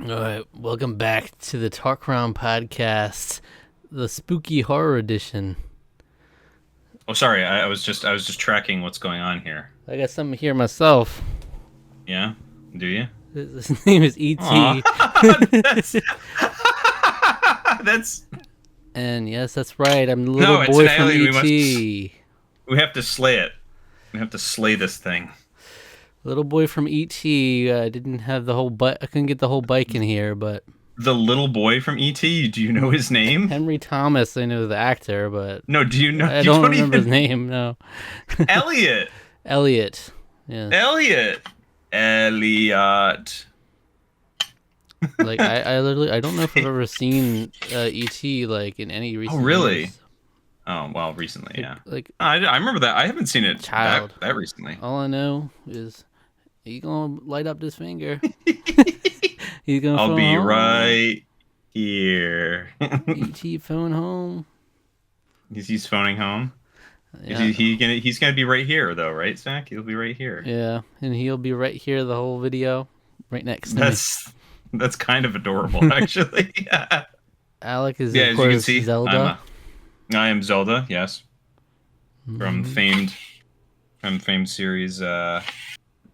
All right, welcome back to the Tarqaron podcast, the spooky horror edition. Oh, sorry. I was just tracking what's going on here. I got something here myself. Yeah, do you? His name is E.T. Aw. that's that's And yes, that's right. I'm the little no. It's an boy from alien. E.T. We have to slay it. We have to slay this thing. Little boy from E.T. I didn't have the whole bike. I couldn't get the whole bike in here, but The little boy from ET. Do you know his name? Henry Thomas, I know the actor, but No. Do you know? I You don't don't remember his even. name. No, Elliot. Elliot. Yeah, Elliot. Elliot. like I literally, I don't know if I've ever seen E.T. like in any Oh, recent really? years. Oh, well, recently, yeah. Like I remember that. I haven't seen it child. that recently. All I know is he gonna light up this finger. He's gonna I'll phone be home. right here. E.T. phone home. He's phoning home. Yeah, He's gonna be right here though, right, Zach? He'll be right here. yeah, and he'll be right here the whole video, right next to me. That's kind of adorable, actually. Yeah. Alec is Yeah, of as you can course see, Zelda. I am Zelda. Yes, from Mhm. famed series. Yeah,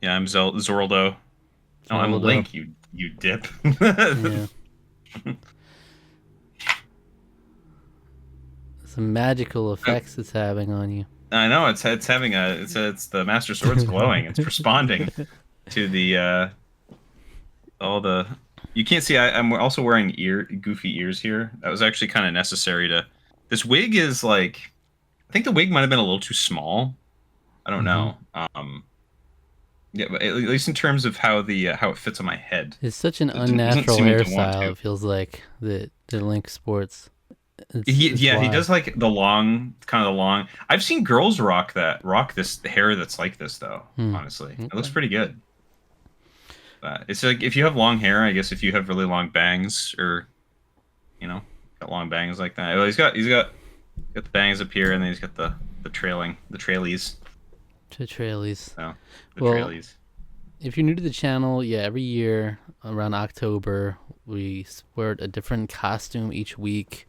I'm Zorldo. Oh, I'm Zelda. Link. You dip. Yeah, some magical effects it's having on you. I know it's having it's the Master Sword's glowing. It's responding to the all the. You can't see. I'm also wearing goofy ears here. That was actually kind of necessary to. This wig is like, I think the wig might have been a little too small. I don't Hmm. know. Yeah, but at least in terms of how it fits on my head, It's such an it doesn't unnatural seem to want hairstyle. to. It feels like the Link sports. It's Yeah, he why. does like the long, kind of the long. I've seen girls rock this hair that's like this though. Hmm. Honestly, it looks Okay. pretty good. It's like if you have long hair, I guess if you have really long bangs or you know got long bangs like that. Well, got the bangs up here, and then he's got the trailies. Trailies. So the Well, trailies. if you're new to the channel, yeah, every year around October, we sport a different costume each week.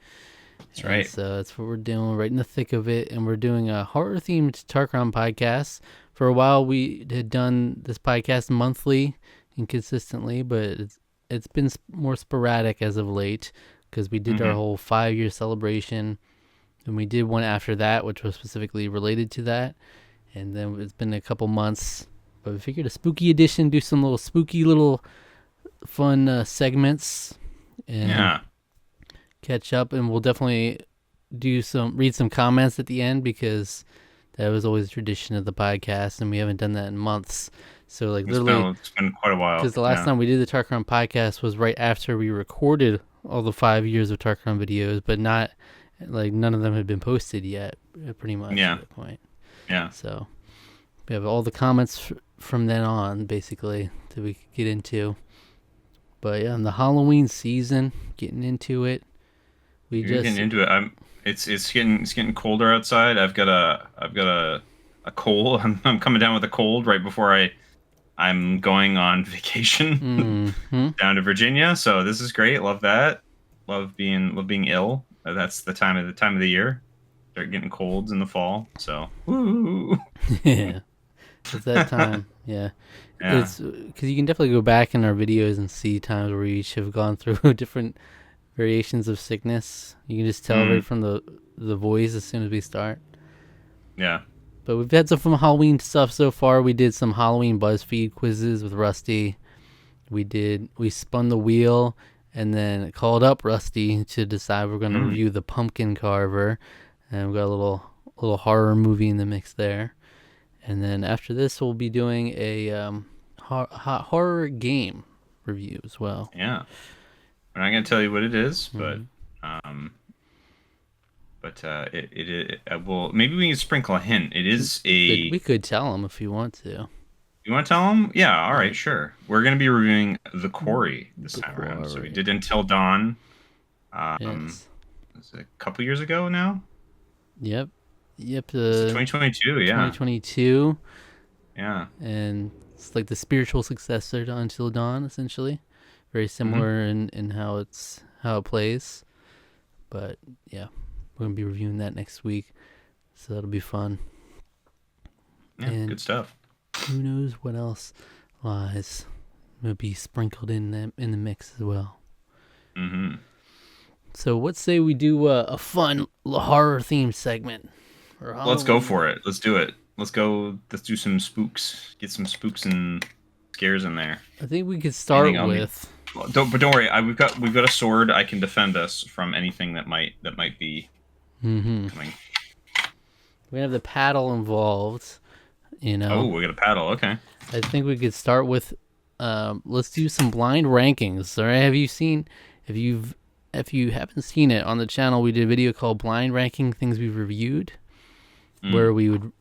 That's And right. so that's what we're doing, right in the thick of it. And we're doing a horror themed Tarkron podcast. For a while, we had done this podcast monthly and consistently, but it's been more sporadic as of late because we did our Hmm. whole 5-year celebration. And we did one after that, which was specifically related to that. And then it's been a couple months, but we figured a spooky edition, do some little spooky little fun segments and Yeah. catch up. And we'll definitely read some comments at the end because that was always a tradition of the podcast, and we haven't done that in months. So like literally, It's been quite a while. because the last Yeah. time we did the Tarkron podcast was right after we recorded all the 5 years of Tarkron videos, but not like none of them had been posted yet, pretty much Yeah. at that point. Yeah. So we have all the comments from then on, basically, that we could get into. But yeah, in the Halloween season, getting into it. We You're just getting into it. It's getting colder outside. I've got a cold. I'm coming down with a cold right before I'm going on vacation hmm down to Virginia. So this is great. Love that. Love being ill. That's the time of the year. Start getting colds in the fall. So woo. yeah, it's that time. Yeah, Yeah. it's because you can definitely go back in our videos and see times where we each have gone through different variations of sickness. You can just tell right Mm, from the voice as soon as we start. yeah. But we've had some from Halloween stuff so far. We did some Halloween BuzzFeed quizzes with Rusty. We spun the wheel and then called up Rusty to decide we're going to Mm. review the Pumpkin Carver, and we got a little horror movie in the mix there. And then after this, we'll be doing a horror game review as well. Yeah. I'm not gonna tell you what it is, Mm-hmm. um, it will maybe we can sprinkle a hint. It is a. We could tell him if you want to. You want to tell them? Yeah, all Yeah. right, sure. We're going to be reviewing The Quarry this The time around. So we Quarry. did Until Dawn. Um, Yes. was it a couple years ago now? Yep. Yep. This is 2022. Yeah, 2022. yeah. And it's like the spiritual successor to Until Dawn, essentially. very similar in how it plays. But yeah, we're gonna be reviewing that next week, so that'll be fun. Yeah, And good stuff. who knows what else lies will be sprinkled in the mix as well. Mm-hmm. So what say we do a fun horror themed segment? Let's go for it. Let's do it. Let's go. Let's do some spooks. Get some spooks and scares in there. I think we could start with. Don't worry. We've got a sword. I can defend us from anything that might be coming. We have the paddle involved. You know. Oh, we got a paddle. Okay. I think we could start with. Let's do some blind rankings. All right. If you haven't seen it on the channel, we did a video called "Blind Ranking Things We've Reviewed," where we would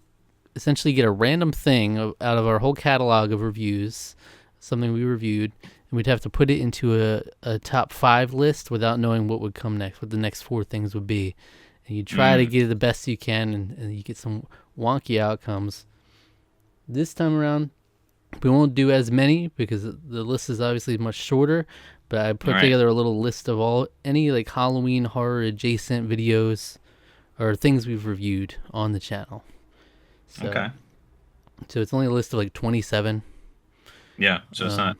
essentially get a random thing out of our whole catalog of reviews, something we reviewed, and we'd have to put it into a top 5 list without knowing what would come next, what the next 4 things would be. And you try to get it the best you can, and you get some wonky outcomes. This time around, we won't do as many because the list is obviously much shorter, but I put together a little list of any like Halloween horror adjacent videos or things we've reviewed on the channel. So it's only a list of like 27. Yeah, so it's not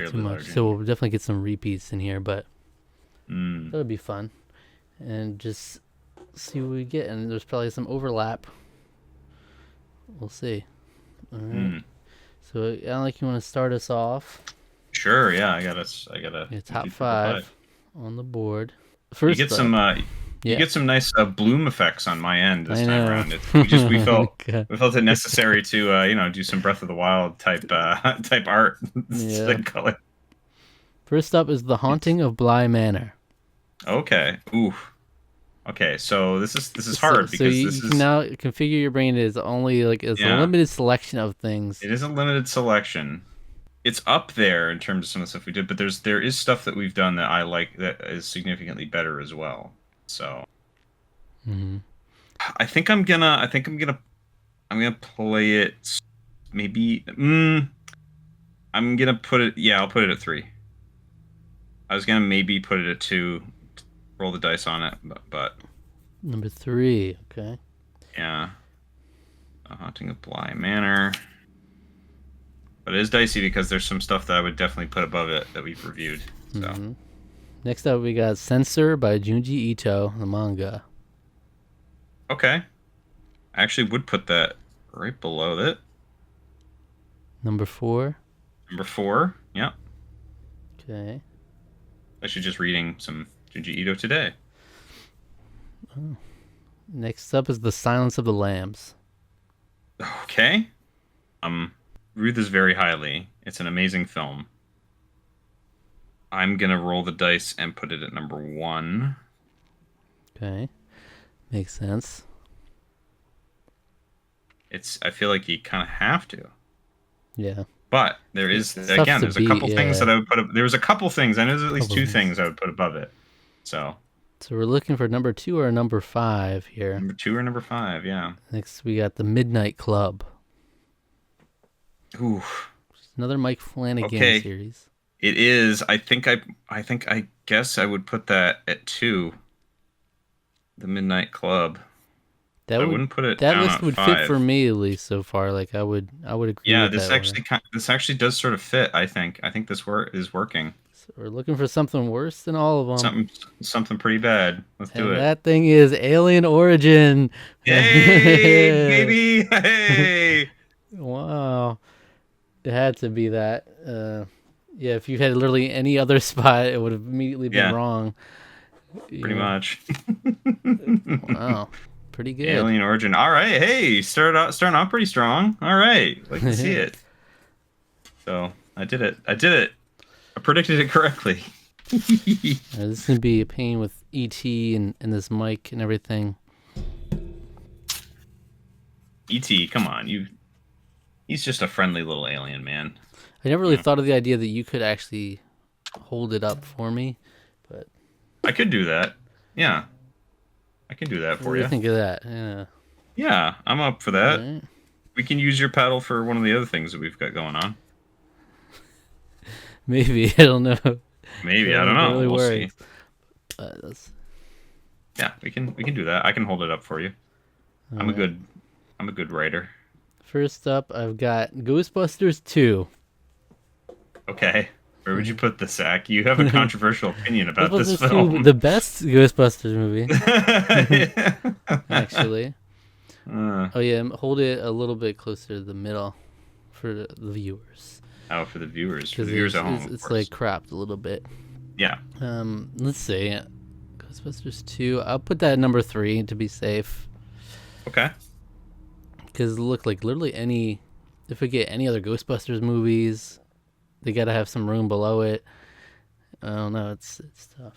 too much. So we'll definitely get some repeats in here, but that'll be fun. And just see what we get. And there's probably some overlap. We'll see. All right. So, Alec, you want to start us off? Sure. Yeah, I gotta. Top 5 on the board. First, you get some nice bloom effects on my end this time around. We felt it necessary to do some Breath of the Wild type art. Color. First up is The Haunting of Bly Manor. Okay. Ooh. Okay, so this is hard because you can now configure your brain as only a limited selection of things. It is a limited selection. It's up there in terms of some of the stuff we did, but there is stuff that we've done that I like that is significantly better as well. So, I think I'm gonna play it. Maybe I'm gonna put it. Yeah, I'll put it at 3. I was gonna maybe put it at 2. Roll the dice on it, but number 3. Okay. Yeah. A Haunting of Bly Manor. But it is dicey because there's some stuff that I would definitely put above it that we've reviewed. So. Next up, we got Censor by Junji Ito, the manga. Okay. I actually would put that right below it. Number 4. Number 4, yeah. Okay. Actually just reading some Junji Ito today. Oh. Next up is The Silence of the Lambs. Okay. Read this very highly. It's an amazing film. I'm gonna roll the dice and put it at number 1. Okay. Makes sense. I feel like you kind of have to. Yeah. But there's a couple things that I would put up. There was a couple things. I know there's at least 2 things I would put above it. So we're looking for number 2 or number 5 here. Number 2 or number 5, yeah. Next we got The Midnight Club. Ooh. Another Mike Flanagan series. It is. I guess I would put that at 2. The Midnight Club. I wouldn't put it. That list would 5. Fit for me at least so far. Like I would agree. Yeah, with this that this actually does sort of fit. I think this is working. So we're looking for something worse than all of them. Something pretty bad. Let's do it. That thing is Alien Origin. Hey, baby! Hey! Wow, it had to be that. Yeah, if you had literally any other spot, it would have immediately been wrong. Pretty much. Wow. Pretty good. Alien Origin. All right. Hey, starting off pretty strong. All right. Like to see it. So I did it. I predicted it correctly. This is going to be a pain with ET and this mic and everything. ET, come on. He's just a friendly little alien, man. I never really thought of the idea that you could actually hold it up for me, but I could do that. Yeah. I can do that for you. What do you think of that? Yeah. Yeah, I'm up for that. Right. We can use your paddle for one of the other things that we've got going on. Maybe I don't know. Maybe, I don't If it know. really We'll see. works. That's Yeah, we can do that. I can hold it up for you. all I'm a right. good I'm a good writer. First up, I've got Ghostbusters 2. Okay. Where would you put this, Zach? You have a controversial opinion about this Ghostbusters 2, film. the best Ghostbusters movie, actually. Uh, Oh yeah, hold it a little bit closer to the middle for the viewers, oh, for the viewers, because at home, of it's like course. cropped a little bit. Yeah. Let's see, Ghostbusters 2. I'll put that at number 3 to be safe, Okay. because look, like literally any, if we get any other Ghostbusters movies, they gotta have some room below it. I don't know, it's tough.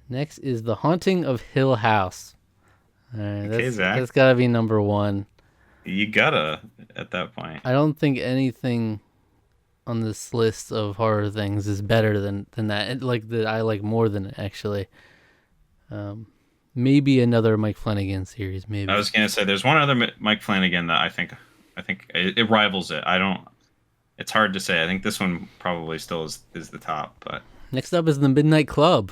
Next is The Haunting of Hill House. All right, Okay, Zach. that's gotta be number 1. You gotta at that point. I don't think anything on this list of horror things is better than that. Like that I like more than it, actually. Maybe another Mike Flanagan series, I maybe. was gonna say there's one other Mike Flanagan that I think it rivals it. I don't. It's hard to say. I think this one probably still is the top. But Next up is The Midnight Club.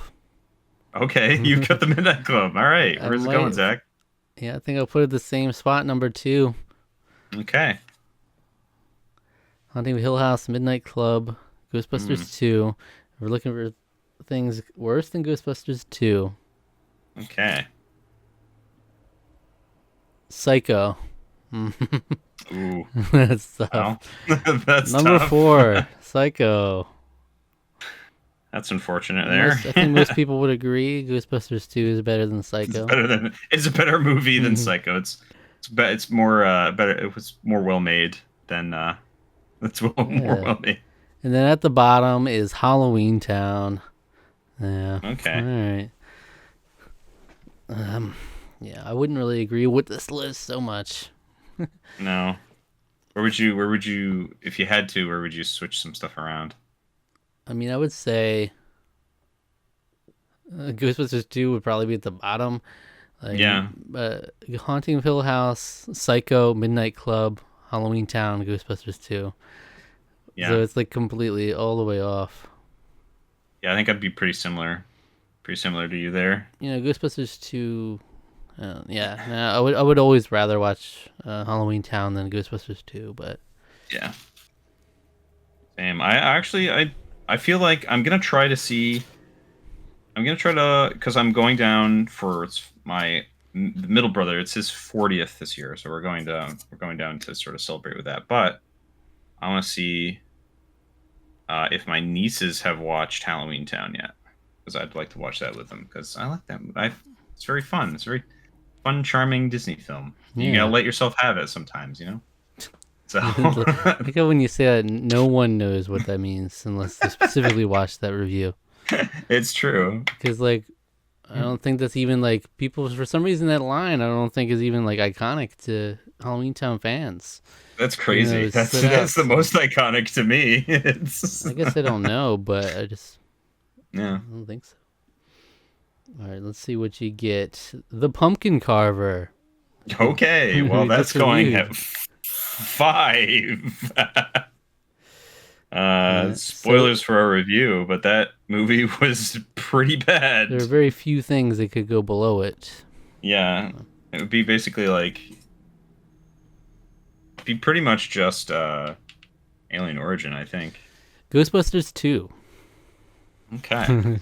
okay, you've got the Midnight Club. All right, I where's it going, might, Zach? yeah, I think I'll put it the same spot, number 2. Okay. Haunting of Hill House, Midnight Club, Ghostbusters 2. We're looking for things worse than Ghostbusters 2. Okay. Psycho. Ooh. That's tough. Well, that's Number tough. 4, Psycho. That's unfortunate there. I think most people would agree Ghostbusters 2 is better than Psycho. It's a better movie than Psycho. It's more better. It was more well made than more Yeah. well made. And then at the bottom is Halloween Town. Yeah. All Okay. right. Yeah, I wouldn't really agree with this list so much. No. Where would you if you had to, where would you switch some stuff around? I mean, I would say Ghostbusters 2 would probably be at the bottom. Like, Yeah. Haunting of Hill House, Psycho, Midnight Club, Halloween Town, Ghostbusters 2. So Yeah. it's like completely all the way off. Yeah, I think I'd be pretty similar. Pretty similar to you there. Ghostbusters 2. Yeah, nah, I would always rather watch Halloween Town than Ghostbusters 2, but Yeah. Same. I feel like I'm gonna try to because I'm going down for my middle brother. It's his 40th this year, so we're going down to sort of celebrate with that. But I want to see if my nieces have watched Halloween Town yet, because I'd like to watch that with them because I like that. It's very fun. It's a very fun, charming Disney film. You yeah. gotta let yourself have it sometimes, you know. So I think when you say that, no one knows what that means unless they specifically watched that review. it's true. Because, like, I don't think that's even, like, people, for some reason, that line, I don't think is even, like, iconic to Halloween Town fans. That's crazy. It That's stood out. that's the most iconic to me. It's I guess I don't know, but I yeah. don't think so. All right, let's see what you get. The Pumpkin Carver. Okay, well We that's just going reviewed. at 5. So Spoilers for our review, but that movie was pretty bad. there are very few things that could go below it. Yeah, it would be basically like be pretty much just Alien Origin, I think. Ghostbusters 2. Okay.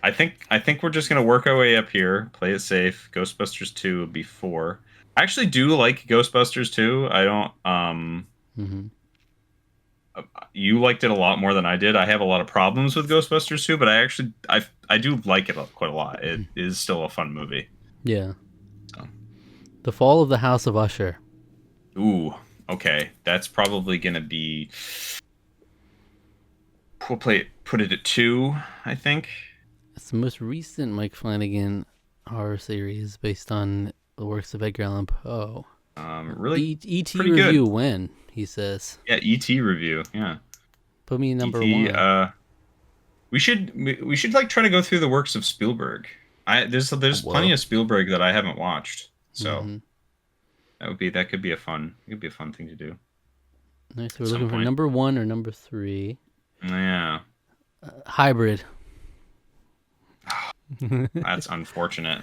I think we're just gonna work our way up here, play it safe. Ghostbusters 2 would be 4. I actually do like Ghostbusters 2. I don't hmm you liked it a lot more than I did. I have a lot of problems with Ghostbusters 2, but I do like it quite a lot. It is still a fun movie. Yeah. So. The Fall of the House of Usher. Ooh, okay. That's probably gonna be put it at 2, I think. It's the most recent Mike Flanagan horror series based on the works of Edgar Allan Poe. Really E.T. pretty review good. when, he says. Yeah, E.T. review. Yeah. Put me number E.T. one. We should like try to go through the works of Spielberg. There's plenty Whoa. of Spielberg that I haven't watched. So Mm-hmm. that could be a fun thing to do Nice. So at we're some looking for point. number 1 or number 3. Yeah. Hybrid. That's unfortunate.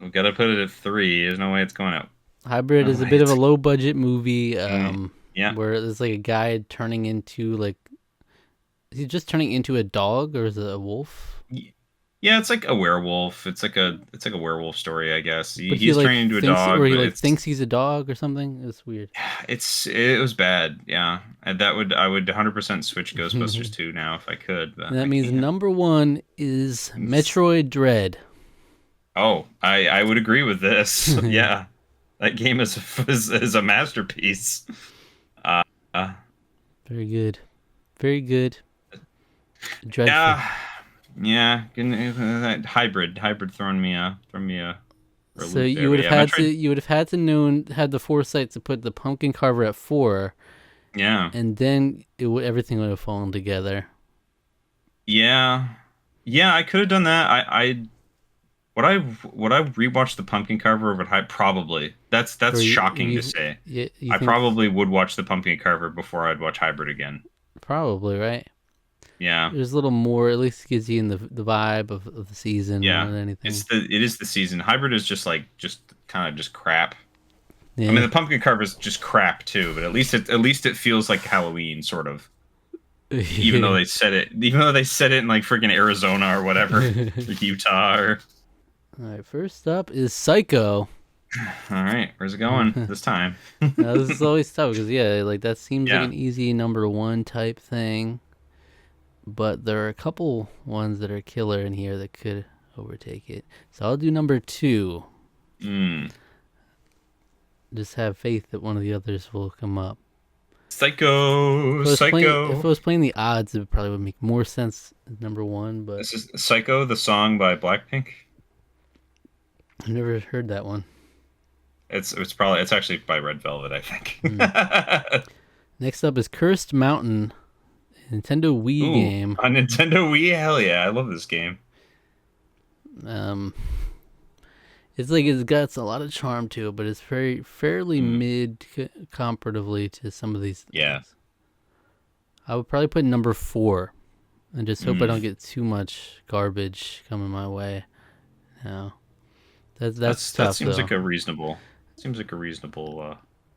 We've got to put it at 3. There's no way it's going up. Hybrid No is a way bit of a it's. low budget movie, Yeah. where there's like a guy turning into like, is he just turning into a dog or is it a wolf? Yeah, it's like a werewolf. It's like a werewolf story, I guess. But he He's like turning into a thinks, dog, or he but like thinks he's a dog or something. It's weird. it was bad. Yeah, and I would 100% switch Ghostbusters And 2 now if I could, but that I means can't. number one is Metroid Dread. Oh, I would agree with this. Yeah, that game is a masterpiece. Uh, uh, Very good. Very good. Dreadful. yeah, yeah. That hybrid throwing me for a So loop you there, would but have yeah, had to Metroid. had the foresight to put the pumpkin carver at 4, Yeah, and then everything would have fallen together. yeah, yeah. I could have done that. I would I rewatch the pumpkin carver over hype? Probably. That's Or shocking to say. you I think probably would watch the pumpkin carver before I'd watch hybrid again. probably right. Yeah. There's a little more. At least gives you in the vibe of the season more Yeah, than anything. it is the season. Hybrid is just kind of just crap. I mean, Yeah. the pumpkin carver is just crap too, but at least it feels like Halloween sort of. Yeah. Even though they said it in like freaking Arizona or whatever, or Utah or. All right. First up is Psycho. All right, where's it going this time? Now, this is always tough because like that seems like Yeah. an easy number one type thing, but there are a couple ones that are killer in here that could overtake it. So I'll do number 2. Mm. Just have faith that one of the others will come up. Psycho, If I Psycho. was playing the odds, it probably would make more sense as number 1, but This is Psycho, the song by Blackpink. I've never heard that one. It's actually by Red Velvet, I think. Next up is Cursed Mountain, a Nintendo Wii Ooh, game. on Nintendo Wii, hell yeah, I love this game. Um, it's like it's got a lot of charm to it, but it's fairly mid comparatively to some of these Yeah. things. I would probably put number 4, and just hope I don't get too much garbage coming my way. No, that's That tough seems though. like a reasonable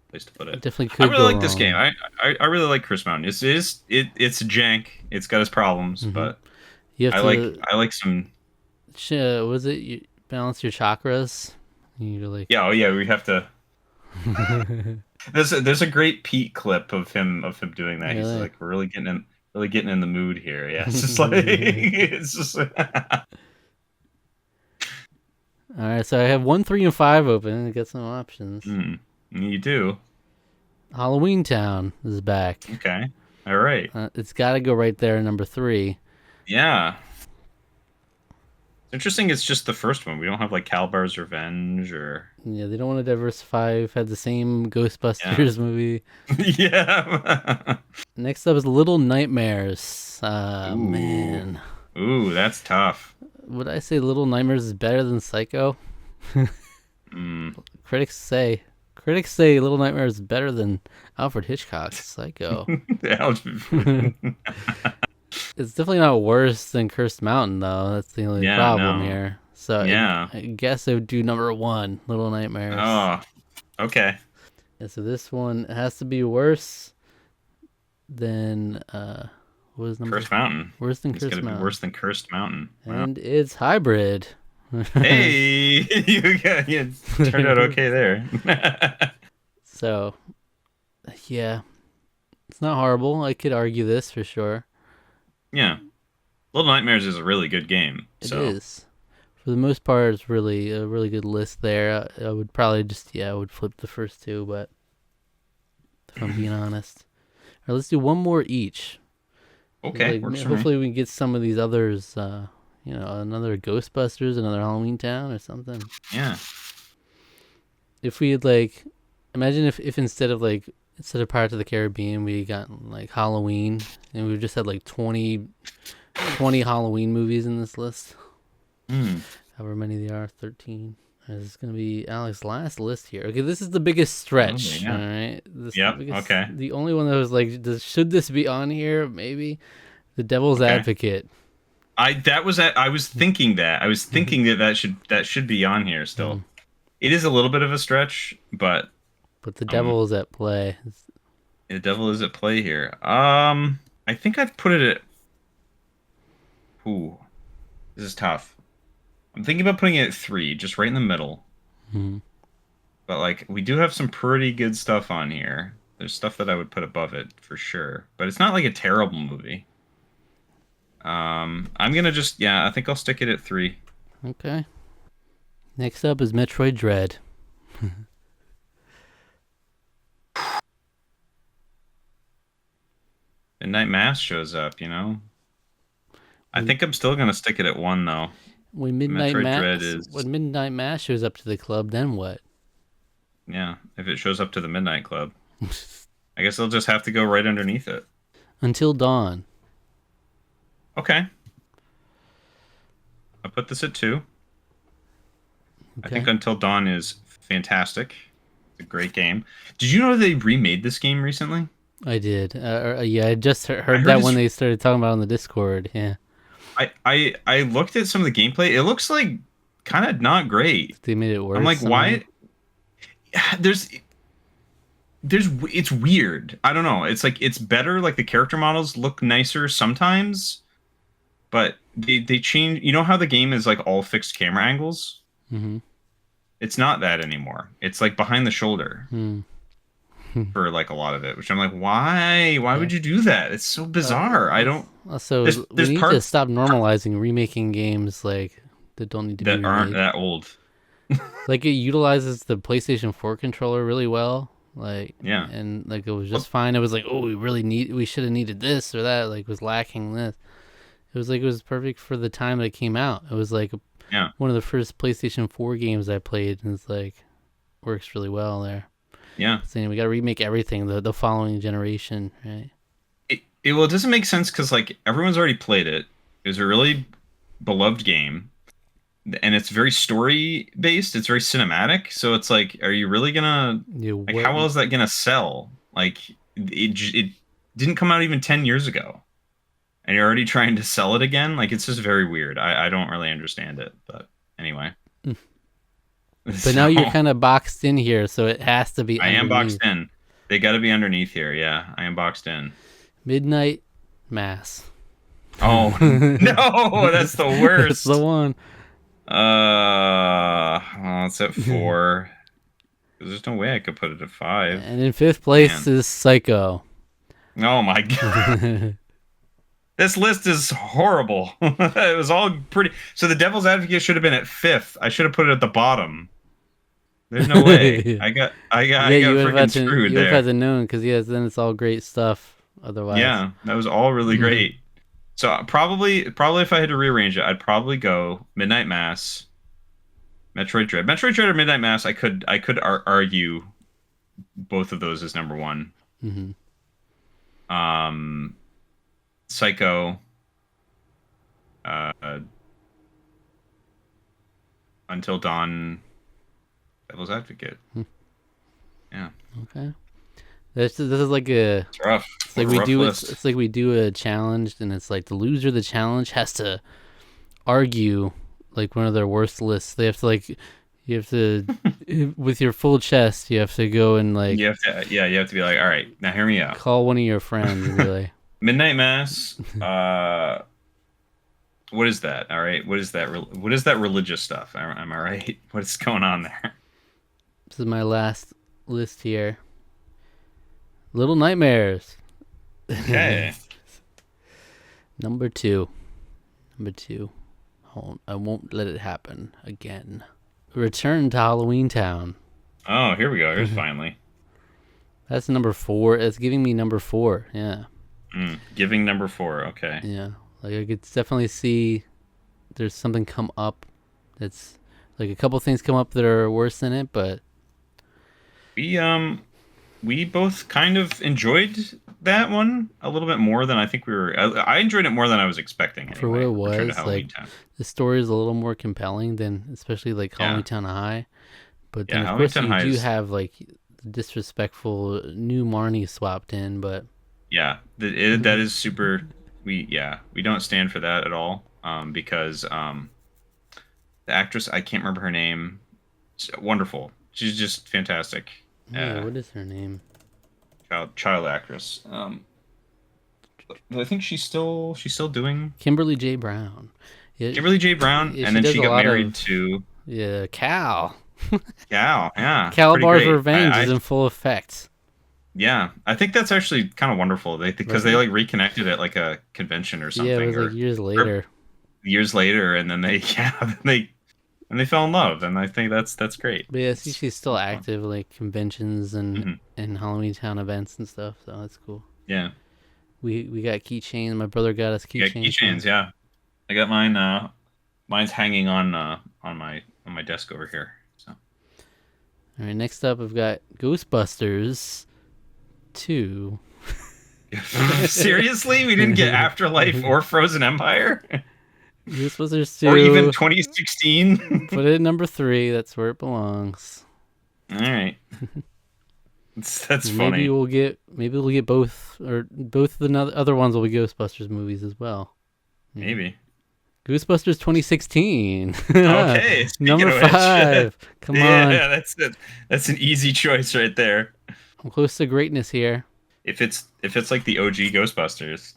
place to put It it. definitely I could really go like this game. wrong. I really like Chris Mountain. It's jank. It's got its problems, Hmm. but You have to I like some. was it you balance your chakras? You're like, Yeah, oh yeah, we have to. There's a great Pete clip of him doing that. He's really? like, we're really getting in the mood here. Yeah, it's just like it's just. All right, so I have 1, 3, and 5 open. I got some options. You do. Halloween Town is back. Okay. All right. It's got to go right there, number 3. Yeah. It's interesting. It's just the first one. We don't have like Calabar's Revenge or. Yeah, they don't want to diversify. We've had the same Yeah. Ghostbusters movie. Yeah. Next up is Little Nightmares. Ooh. Man. Ooh, that's tough. Would I say Little Nightmares is better than Psycho? Mm. Critics say Little Nightmares is better than Alfred Hitchcock's Psycho. It's definitely not worse than Cursed Mountain, though. That's the only Yeah, problem no. here. So Yeah. I guess I would do number 1, Little Nightmares. Oh, okay. Yeah, so this one has to be worse than what was number Cursed Mountain. worse than It's Cursed gonna be Mountain? worse than Cursed Mountain. Wow. And it's Hybrid. Hey, you turned out okay there. So, yeah, it's not horrible. I could argue this for sure. Yeah, Little Nightmares is a really good game. It So is. For the most part, it's really a really good list there. I would probably I would flip the first 2, but if I'm being honest. All right, let's do one more each. okay, Like, works for me. hopefully we can get some of these others, another Ghostbusters, another Halloween Town or something. Yeah. If we had imagine if instead of Pirates of the Caribbean, we got like Halloween, and we just had like 20 Halloween movies in this list. Mm. However many they are, 13. This is gonna be Alex's last list here. Okay, this is the biggest Oh, stretch. All yeah. right, this is the Yep. biggest. Okay. The only one that was like, should this be on here? Maybe the Devil's Okay. Advocate. I was thinking that. I was thinking that should be on here still. Mm. It is a little bit of a stretch, but But the um devil is at play. the devil is at play here. I think I've put it at ooh, this is tough. I'm thinking about putting it at 3, just right in the middle. Mm. But like we do have some pretty good stuff on here. There's stuff that I would put above it for sure. But it's not like a terrible movie. I'm gonna just I think I'll stick it at 3. Okay. Next up is Metroid Dread. Midnight Mass shows up, I think I'm still gonna stick it at 1 though. When when Midnight Mass shows up to the club, then what? If it shows up to the Midnight Club. I guess I'll just have to go right underneath it. Until Dawn. Okay. I'll put this at 2. I think Until Dawn is fantastic. It's a great game. Did you know they remade this game recently? I did. Yeah, I just heard that when they started talking about it on the Discord. Yeah. I looked at some of the gameplay. It looks like kind of not great. They made it worse. I'm like, why? There's it's weird. I don't know. It's like it's better. Like the character models look nicer sometimes, but they change. You know how the game is like all fixed camera angles? Mm-hmm. It's not that anymore. It's like behind the shoulder for like a lot of it, which I'm like, why? Why would you do that? It's so bizarre. I don't. Also, we need to stop normalizing remaking games like that don't need to be remade. Aren't that old. Like it utilizes the PlayStation 4 controller really well. Like and like it was just fine. It was like, oh, we should have needed this or that. Like was lacking this. It was like it was perfect for the time that it came out. It was like one of the first PlayStation 4 games I played, and it's like works really well there. Yeah, saying we got to remake everything the following generation, right? It doesn't make sense because like everyone's already played it. It was a really beloved game, and it's very story based. It's very cinematic. So it's like, are you really gonna how well is that gonna sell? Like it didn't come out even 10 years ago, and you're already trying to sell it again. Like it's just very weird. I don't really understand it, but anyway. But now you're kind of boxed in here, so it has to be. I am boxed in. They got to be underneath here. Yeah, I am boxed in. Midnight Mass. Oh no, that's the worst. That's the one. It's at 4. There's no way I could put it at 5. And in 5th place is Psycho. Oh my god. This list is horrible. It was all pretty. So the Devil's Advocate should have been at 5th. I should have put it at the bottom. There's no way. I got freaking screwed there. You would have had to know because then it's all great stuff. Otherwise, that was all really great. So probably if I had to rearrange it, I'd probably go Midnight Mass, Metroid Dread, or Midnight Mass. I could argue both of those as number 1. Mm-hmm. Psycho, Until Dawn, Devil's Advocate. Yeah. Okay. This is like a. It's rough. It's like it's like we do a challenge, and it's like the loser of the challenge has to argue like one of their worst lists. They have to you have to with your full chest. You have to go and like. You have to be like, all right, now hear me out. Call one of your friends and be like. Midnight Mass. What is that? All right, what is that? What is that religious stuff? Am I right? What is going on there? This is my last list here. Little Nightmares. Okay. Number 2. I won't let it happen again. Return to Halloween Town. Oh, here we go. Here's finally. That's number 4. It's giving me number 4. Yeah. Giving number 4. Okay. Yeah. Like I could definitely see there's something come up that's like a couple things come up that are worse than it, but We we both kind of enjoyed that one a little bit more than I think we were. I enjoyed it more than I was expecting. For what Anyway, it Return to was, like Halloween Town. the story is a little more compelling than, especially like Yeah, Halloween Town High. But then yeah. of Halloween course Town you High do is have like the disrespectful new Marnie swapped in, but yeah. That is super. We don't stand for that at all. Because the actress, I can't remember her name. Wonderful. She's just fantastic. yeah, Uh, what is her name? child actress. I think she's still doing Kimberly J. Brown. Yeah, Kimberly J. Brown, yeah, and she then does she a got lot married of to Cal. Gal. Yeah, pretty Calabar's great. Revenge is in full effect. Yeah, I think that's actually kind of wonderful. Because they Right? like reconnected at like a convention or Yeah, it something, was like years or later. years later, and then they they fell in love, and I think that's great. But yeah, see, It's she's still fun. active, like conventions Hmm. and Halloween Town events and stuff. So that's cool. Yeah, We got keychains. My brother got us yeah, keychains from. keychains. Yeah, I got mine. Mine's hanging on my desk over here. So All right, next up, I've got Ghostbusters 2. seriously, we didn't get Afterlife or Frozen Empire, Ghostbusters or even 2. 2016. Put it at number 3. That's where it belongs. All right, that's Maybe funny. we'll get both, or both of the other ones will be Ghostbusters movies as well. Yeah. Maybe. Ghostbusters 2016. Okay, speaking Number of which, 5. Come yeah, on. that's it. That's an easy choice right there. I'm close to greatness here. If it's like the OG Ghostbusters,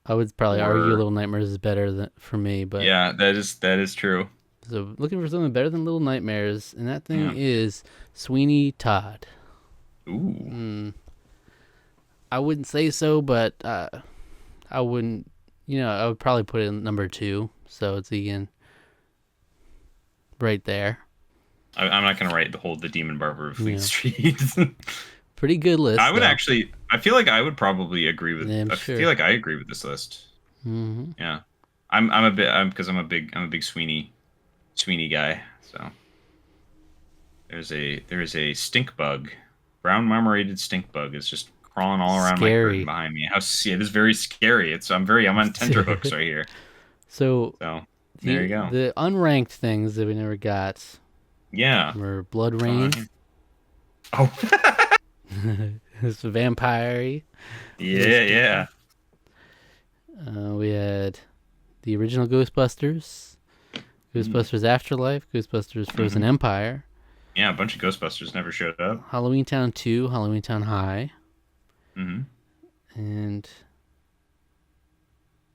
I would probably argue or Little Nightmares is better for me, but yeah, that is true. so looking for something better than Little Nightmares, and that thing Yeah. is Sweeney Todd. Ooh. I wouldn't say so, but I wouldn't. I would probably put it in number 2. So it's again right there. I'm not gonna write the Demon Barber of Fleet Yeah. Street. Pretty good list. I would though. actually. I feel like I would probably agree with. Yeah, I'm I sure. feel like I agree with this list. Hmm. Yeah. I'm a bit. Because I'm a big Sweeney guy. So there is a stink bug, brown marmorated stink bug is just crawling all around my Scary. curtain behind me. It is very scary. I'm on tenterhooks right here. So So there you go. the unranked things that we never got Yeah. were Blood What's going on Rain. here? Oh. It's vampire. Yeah. We had the original Ghostbusters, Ghostbusters Afterlife, Ghostbusters Frozen Empire, Yeah, a bunch of Ghostbusters never showed up. Halloween Town 2, Halloween Town High, Hmm. and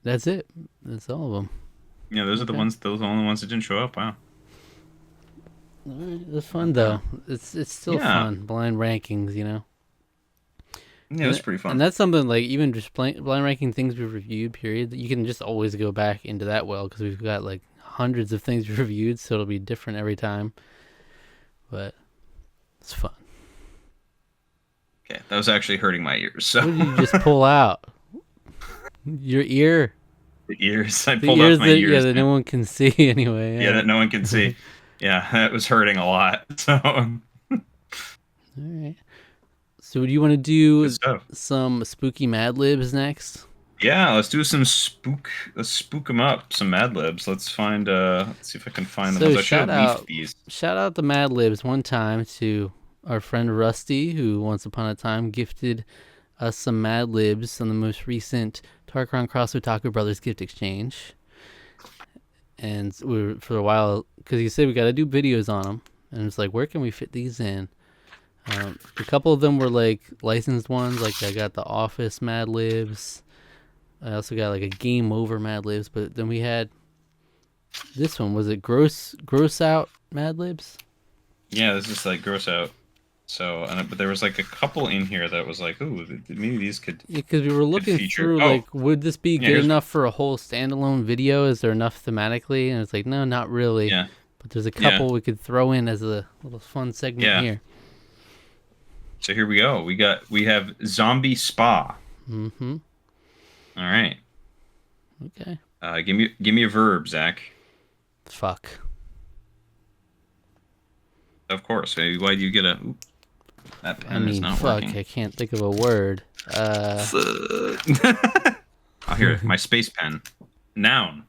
that's it. That's all of them. Yeah, those are the Okay. ones. Those are the only ones that didn't show up. Wow. All right, it was fun though. It's still Yeah. fun. Blind rankings, Yeah, it was pretty fun. And that's something like even just blind ranking things we've reviewed. Period. That you can just always go back into that well because we've got like hundreds of things we've reviewed, so it'll be different every time. But it's fun. Okay, that was actually hurting my ears. So What did you just pull out? Your ear. the ears. I The pulled ears off my that ears. that no one can see anyway. Yeah, that no one can see. Yeah, that was hurting a lot. So All right. So do you want to do good stuff. some spooky Mad Libs next? Yeah, let's do some spook. Let's spook them up. Some Mad Libs. Let's find. Let's see if I can find the So ones. I should shout have out, leafed these. shout out the Mad Libs one time to our friend Rusty, who once upon a time gifted us some Mad Libs on the most recent Tarqaron Cross Otaku Brothers gift exchange. And we were, for a while, because he said we got to do videos on them, and it's like, where can we fit these in? A couple of them were like licensed ones, like I got the Office Mad Libs. I also got like a Game Over Mad Libs, but then we had this one. Was it Gross Out Mad Libs? Yeah, this is like gross out. So, but there was like a couple in here that was like, ooh, maybe these could. Because we were looking feature. through, Oh. like, would this be good here's- enough for a whole standalone video? Is there enough thematically? And it's like, no, not really. Yeah. But there's a couple we could throw in as a little fun segment Yeah. here. So here we go. We have Zombie Spa. Mm-hmm. All right. Okay. Give me a verb, Zach. Fuck. Of course. Why do you get a? Ooh. That I pen is mean, not fuck, working. I can't think of a word. Oh, here, my space pen. Noun.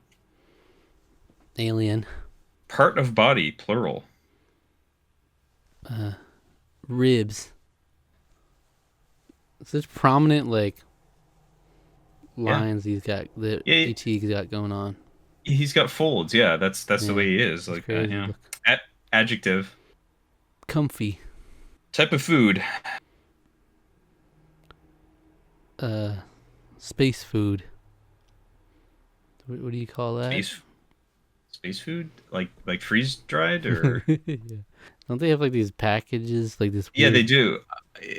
Alien. Part of body, plural. Ribs. Such prominent, like, Yeah. lines he's got, that Yeah, ET's got going on. he's got folds. Yeah, that's the Yeah, way he is. it's Like, crazy. yeah. Look. Adjective. Comfy. Type of food. Space food. What do you call that? Space food? Like freeze dried or Yeah. Don't they have like these packages, like this Yeah, they weird? do.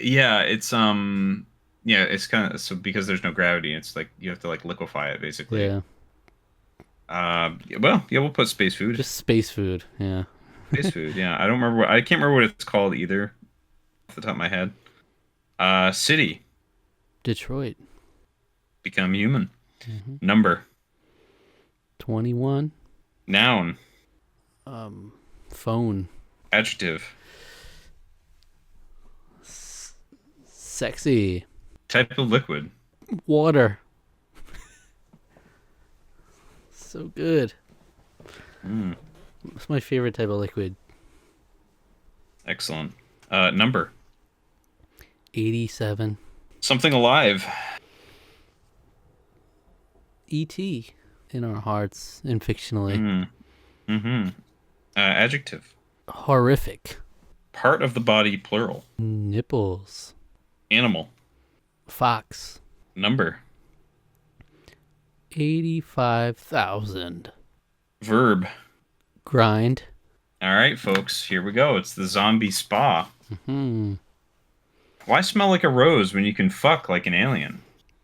Yeah, it's kind of so because there's no gravity, it's like you have to like liquefy it basically. Yeah, Well, yeah, we'll put space food. just space food. Yeah. Space food. Yeah, I can't remember what it's called either off the top of my head. City. Detroit. Become human. Number. 21. Noun. Phone. Adjective. Sexy. Type of liquid. Water. So good. It's my favorite type of liquid. Excellent. Number. 87. Something alive. E.T. in our hearts and fictionally. Adjective. Horrific. Part of the body, plural. Nipples. Animal. Fox. Number. 85,000. Verb. Grind. All right, folks, here we go. It's the zombie spa. Why smell like a rose when you can fuck like an alien?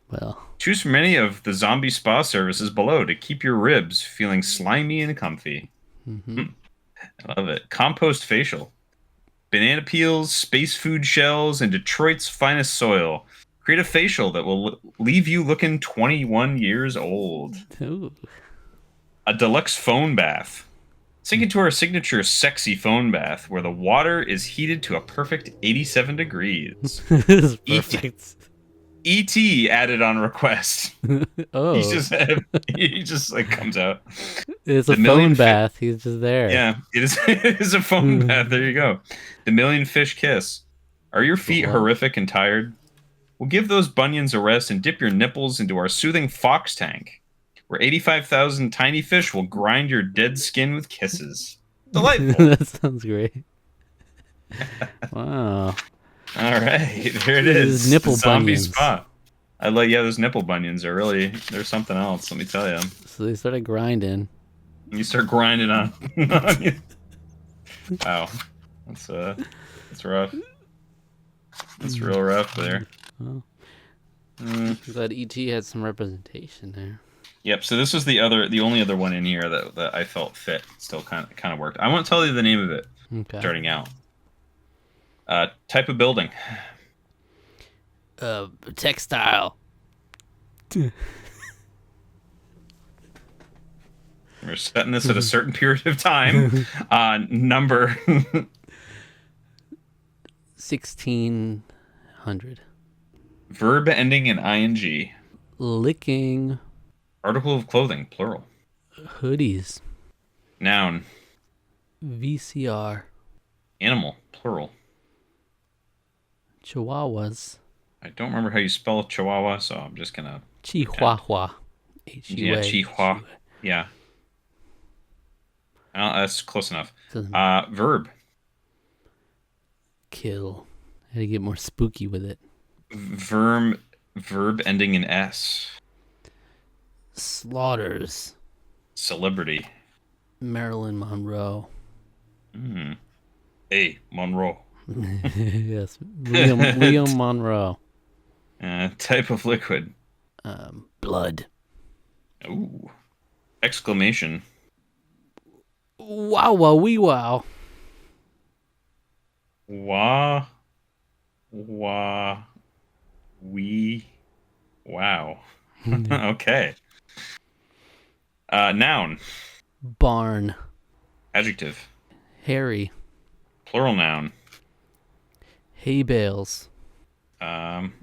Well, Choose from any of the zombie spa services below to keep your ribs feeling slimy and comfy. I love it. Compost facial. Banana peels, space food shells, and Detroit's finest soil. Create a facial that will leave you looking 21 years old. ooh. A deluxe phone bath. Sink into our signature sexy phone bath where the water is heated to a perfect 87 degrees. This is perfect. E.T. added on request. Oh, He just like comes out. it's The a million phone bath. He's just there. Yeah, it is. It is a phone bath. There you go. The million fish kiss. Are your feet What? horrific and tired? We'll give those bunions a rest and dip your nipples into our soothing fox tank, where 85,000 tiny fish will grind your dead skin with kisses. Delightful. That sounds great. Wow. All right, there it These is. nipple Zombie bunions. spa. Those nipple bunions are they're something else. Let me tell you. So they started grinding. You start grinding on. Wow, that's rough. That's real rough there. Well, glad ET had some representation there. Yep. So this was the only other one in here that I felt fit. Still kind of worked. I won't tell you the name of it. Okay. Starting out. Type of building. Textile. We're setting this at a certain period of time. Number. 1600. Verb ending in ing. Licking. Article of clothing, plural. Hoodies. Noun. VCR. Animal, plural. Chihuahuas. I don't remember how you spell Chihuahua, so I'm just gonna. Chihuahua. H-U-A. Yeah, Chihuahua. Yeah. That's close enough. Verb. Kill. I had to get more spooky with it. Verb ending in S. Slaughters. Celebrity. Marilyn Monroe. A. Monroe. Yes. William Monroe. Type of liquid. Blood. Ooh. Exclamation. Wow, wow, wee, wow. Wah. Wah. Wee. Wow. Okay. Noun. Barn. Adjective. Hairy. Plural noun. Hay bales. Um,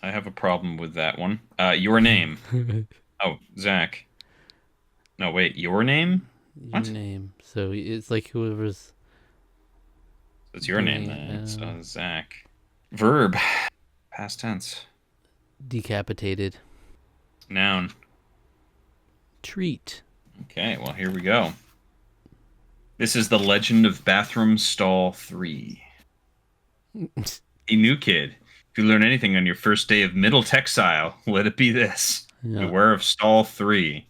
I have a problem with that one. Your name. Oh, Zach. No, wait. Your name? Your What? name. So it's like whoever's It's your name doing then. It's it. Zach. Verb. Past tense. Decapitated. Noun. Treat. Okay, well, here we go. This is The Legend of Bathroom Stall 3. A new kid. If you learn anything on your first day of middle textile, let it be this. Yeah. Beware of Stall 3.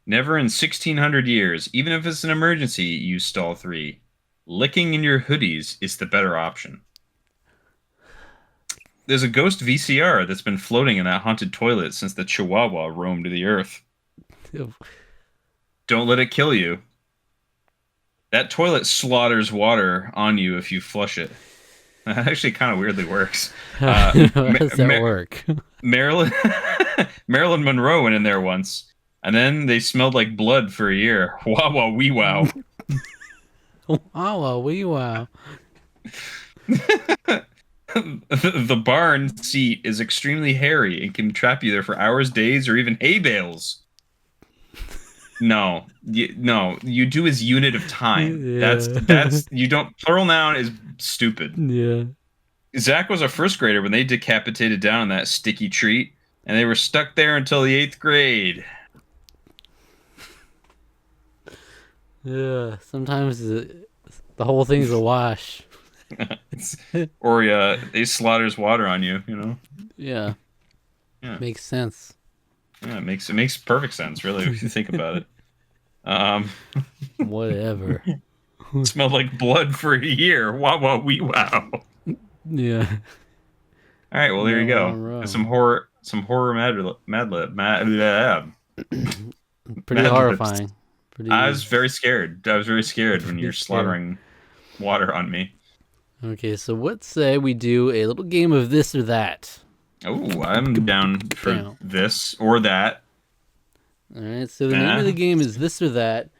Never in 1600 years, even if it's an emergency, use Stall 3. Licking in your hoodies is the better option. There's a ghost VCR that's been floating in that haunted toilet since the Chihuahua roamed the earth. Don't let it kill you. That toilet slaughters water on you if you flush it. That actually kind of weirdly works. How does that work? Marilyn Marilyn Monroe went in there once, and then they smelled like blood for a year. Wow, wow, wee, wow. Wow, wee, wow. The barn seat is extremely hairy and can trap you there for hours, days, or even hay bales. No, you do as unit of time. Yeah. That's you don't. Plural noun is stupid. Yeah. Zach was a first grader when they decapitated down on that sticky treat, and they were stuck there until the 8th grade. Yeah. Sometimes the whole thing's a wash. Or they slaughters water on you. You know. Yeah. Yeah. Makes sense. Yeah, it makes perfect sense, really, if you think about it. Whatever. Smelled like blood for a year. Wow, wow, wee, wow. Yeah. All right, well, there you go. Wrong. Some horror Mad Lib. Pretty Mad horrifying. Libs. Pretty. I was very scared. I was very scared when you're slaughtering water on me. Okay, so let's say we do a little game of this or that. Oh, I'm down for this or that. All right, so the name of the game is this or that.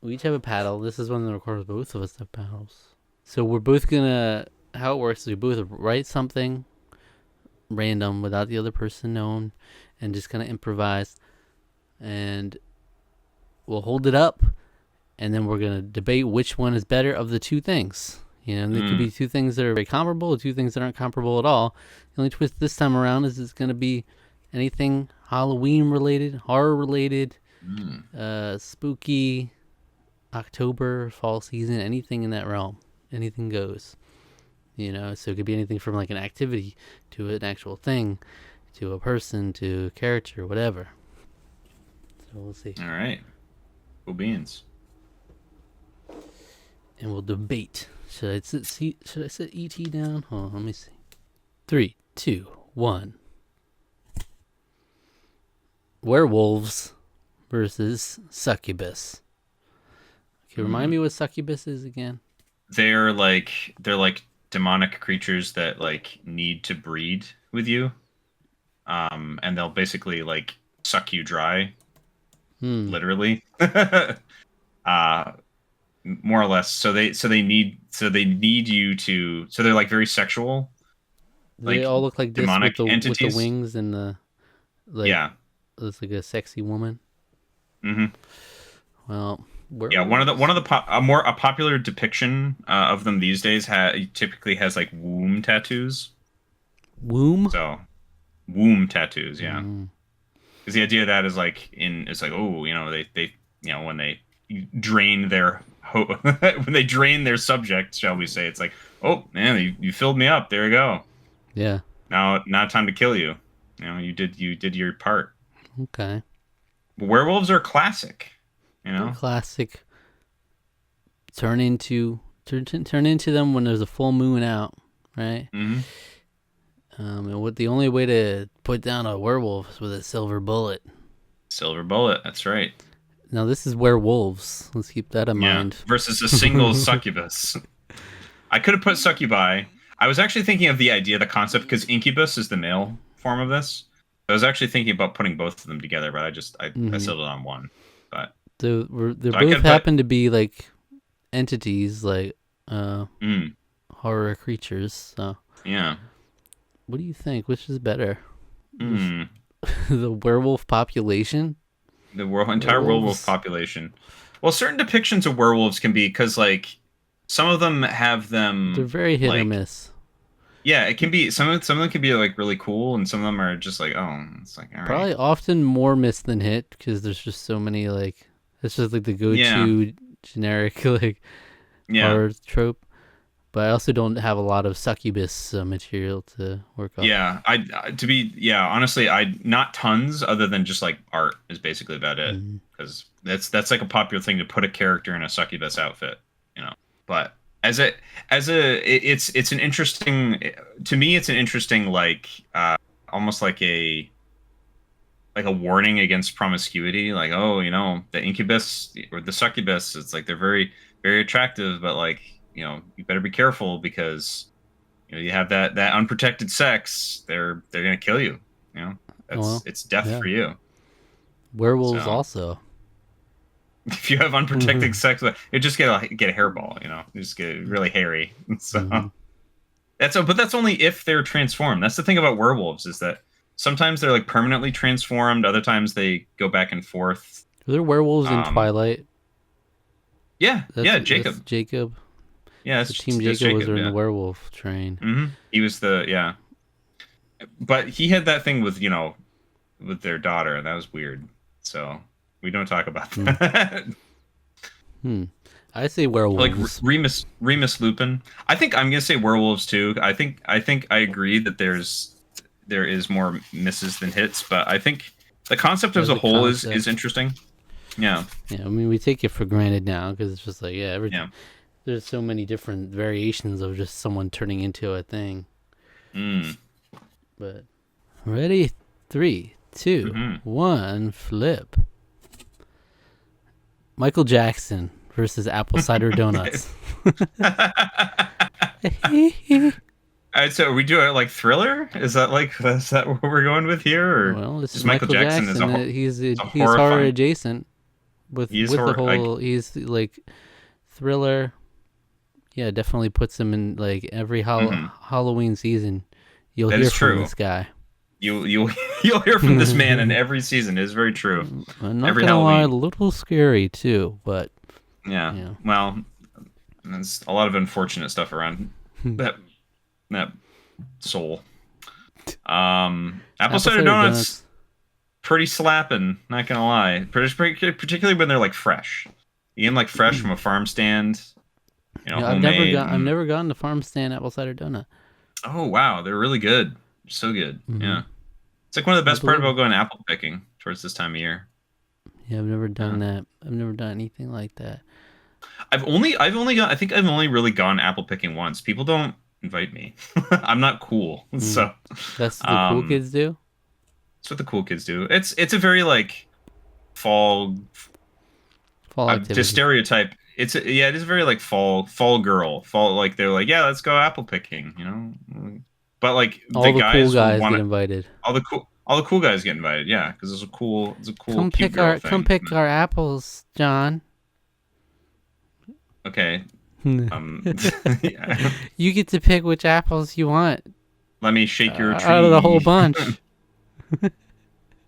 We each have a paddle. This is one that requires both of us have paddles. So we're both gonna. How it works is we both write something random without the other person knowing, and just kind of improvise, and we'll hold it up, and then we're gonna debate which one is better of the two things. You know, there could be two things that are very comparable, or two things that aren't comparable at all. The only twist this time around is it's going to be anything Halloween related, horror related, spooky, October, fall season, anything in that realm. Anything goes. You know, so it could be anything from like an activity to an actual thing, to a person, to a character, whatever. So we'll see. All right. Cool beans. And we'll debate. Should I set ET down? Hold on, let me see. 3, 2, 1. Werewolves versus succubus. Okay, remind me what succubus is again. They're like demonic creatures that like need to breed with you. And they'll basically like suck you dry. Literally. More or less. So they need you to. So they're like very sexual. They all look like this demonic with entities. the wings and the yeah. It's like a sexy woman. Mm-hmm. Well, a popular depiction of them these days typically has like womb tattoos. Womb. So, womb tattoos, yeah. Because the idea of that is like it's like, oh, you know, they when they drain their when they drain their subject, shall we say, it's like, oh man, you filled me up, there you go. Yeah. Now time to kill you. You know, you did your part. Okay. Werewolves are classic. You know, they're classic. Turn into them when there's a full moon out, right? Mm-hmm. And what the only way to put down a werewolf is with a silver bullet. Silver bullet, that's right. Now this is werewolves. Let's keep that in mind. Versus a single succubus. I could have put succubi. I was actually thinking of the concept, because incubus is the male form of this. I was actually thinking about putting both of them together, but I settled on one. But they both happen to be like entities, like horror creatures. So, Yeah. what do you think? Which is better? Hmm. The werewolf population? The entire werewolf Werewolves? population. Well, certain depictions of werewolves can be because like some of them have They're them very hit or like miss. yeah, it can be some of them can be like really cool, and some of them are just like oh, it's like all right, Probably often more miss than hit because there's just so many like it's just like the yeah, go-to generic like yeah, horror trope. But I also don't have a lot of succubus material to work off. yeah. To be yeah, honestly, I not tons other than just like art is basically about it Mm-hmm. because that's like a popular thing to put a character in a succubus outfit, you know. But it's an interesting to me it's an interesting like almost like a warning against promiscuity like oh you know the incubus or the succubus it's like they're very very attractive but like you know you better be careful because you know you have that unprotected sex they're gonna kill you you know that's Well, it's death yeah. for you Werewolves so also. if you have unprotected sex you just get a hairball you know you just get really hairy so Mm-hmm. but that's only if they're transformed. That's the thing about werewolves is that sometimes they're like permanently transformed. Other times they go back and forth. Are there werewolves in Um, Twilight? yeah, That's Jacob. Jacob. Yeah, So Team that's Jacob was Jacob. in the Yeah, werewolf train. he was the yeah, but he had that thing with you know with their daughter, and that was weird. So we don't talk about Hmm. that. Hmm. I say like werewolves. Remus Lupin. I think I'm gonna say werewolves too. I think I agree that there is more misses than hits, but I think the concept as As a a whole is concept. interesting. Yeah, Yeah, I mean, we take it for granted now because it's just like, yeah, yeah. there's so many different variations of just someone turning into a thing. Mm. But ready, three, two, Hmm. one, flip. Michael Jackson versus apple cider donuts. All right, so are we doing like Thriller? Is that what we're going with here, or Well, this is just Michael Michael Jackson as Jackson. a He's horror horrifying? adjacent He's with the horror like whole. He's like thriller. Yeah, definitely puts him in like every mhm. Halloween season. You'll That hear is from true. this guy. You'll you'll hear from this man in every season. It is very true. I'm not Every gonna lie, a Halloween. little scary too, but Yeah. yeah. Well, there's a lot of unfortunate stuff around that that soul. Apple Apple cider cider donuts donuts. pretty slapping. Not gonna lie. Particularly when they're like fresh. You get 'em, like fresh from a farm stand. You know, Yeah, homemade. I've never gotten the farm stand apple cider donut. Oh wow, they're really good. So good. Hmm. Yeah. It's like one of the I best part believe. about going apple picking towards this time of year. Yeah, I've never Yeah. done that. I've never done anything like that. I think I've only really gone apple picking once. People don't invite me. I'm not cool. Mm. So That's what the cool um kids do. that's what the cool kids do. It's a very like fall Fall to activity. stereotype. Yeah, it is very like fall girl. Fall like they're like, yeah, let's go apple picking, you know? But like the All the cool guys will guys want get to invited. all the cool guys get invited, yeah, because it's a cool cute girl Come thing. pick our apples, John. Okay. You Yeah. get to pick which apples you want Let me shake your out of the whole tree. bunch.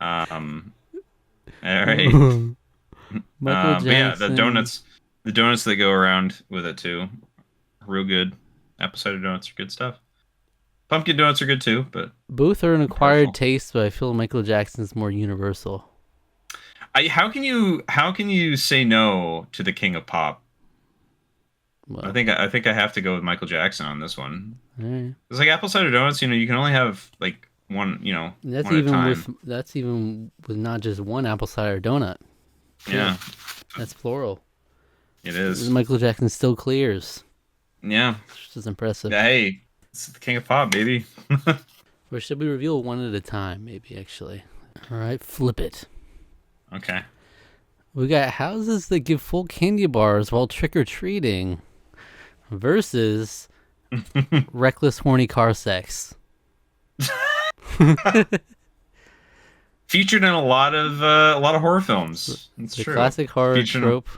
Um, all right. Michael But yeah, Jackson. the donuts that go around with it too, real good. Apple cider donuts are good stuff. Pumpkin donuts are good too, but Both are an be acquired careful. taste, but I feel Michael Jackson's more universal. How can you say no to the king of pop? Well, I think I have to go with Michael Jackson on this one. alright. It's like apple cider donuts. You know, you can only have like one. You know, one at a time. That's even with not just one apple cider donut. Too. Yeah, That's plural. it is. Michael Jackson still clears, Yeah. which is impressive. Hey, it's the king of pop, baby. Or should we reveal one at a time? Maybe actually. All right, flip it. Okay. We got houses that give full candy bars while trick or treating versus reckless horny car sex. Featured in a lot of horror films. It's The true. classic horror Featured in, trope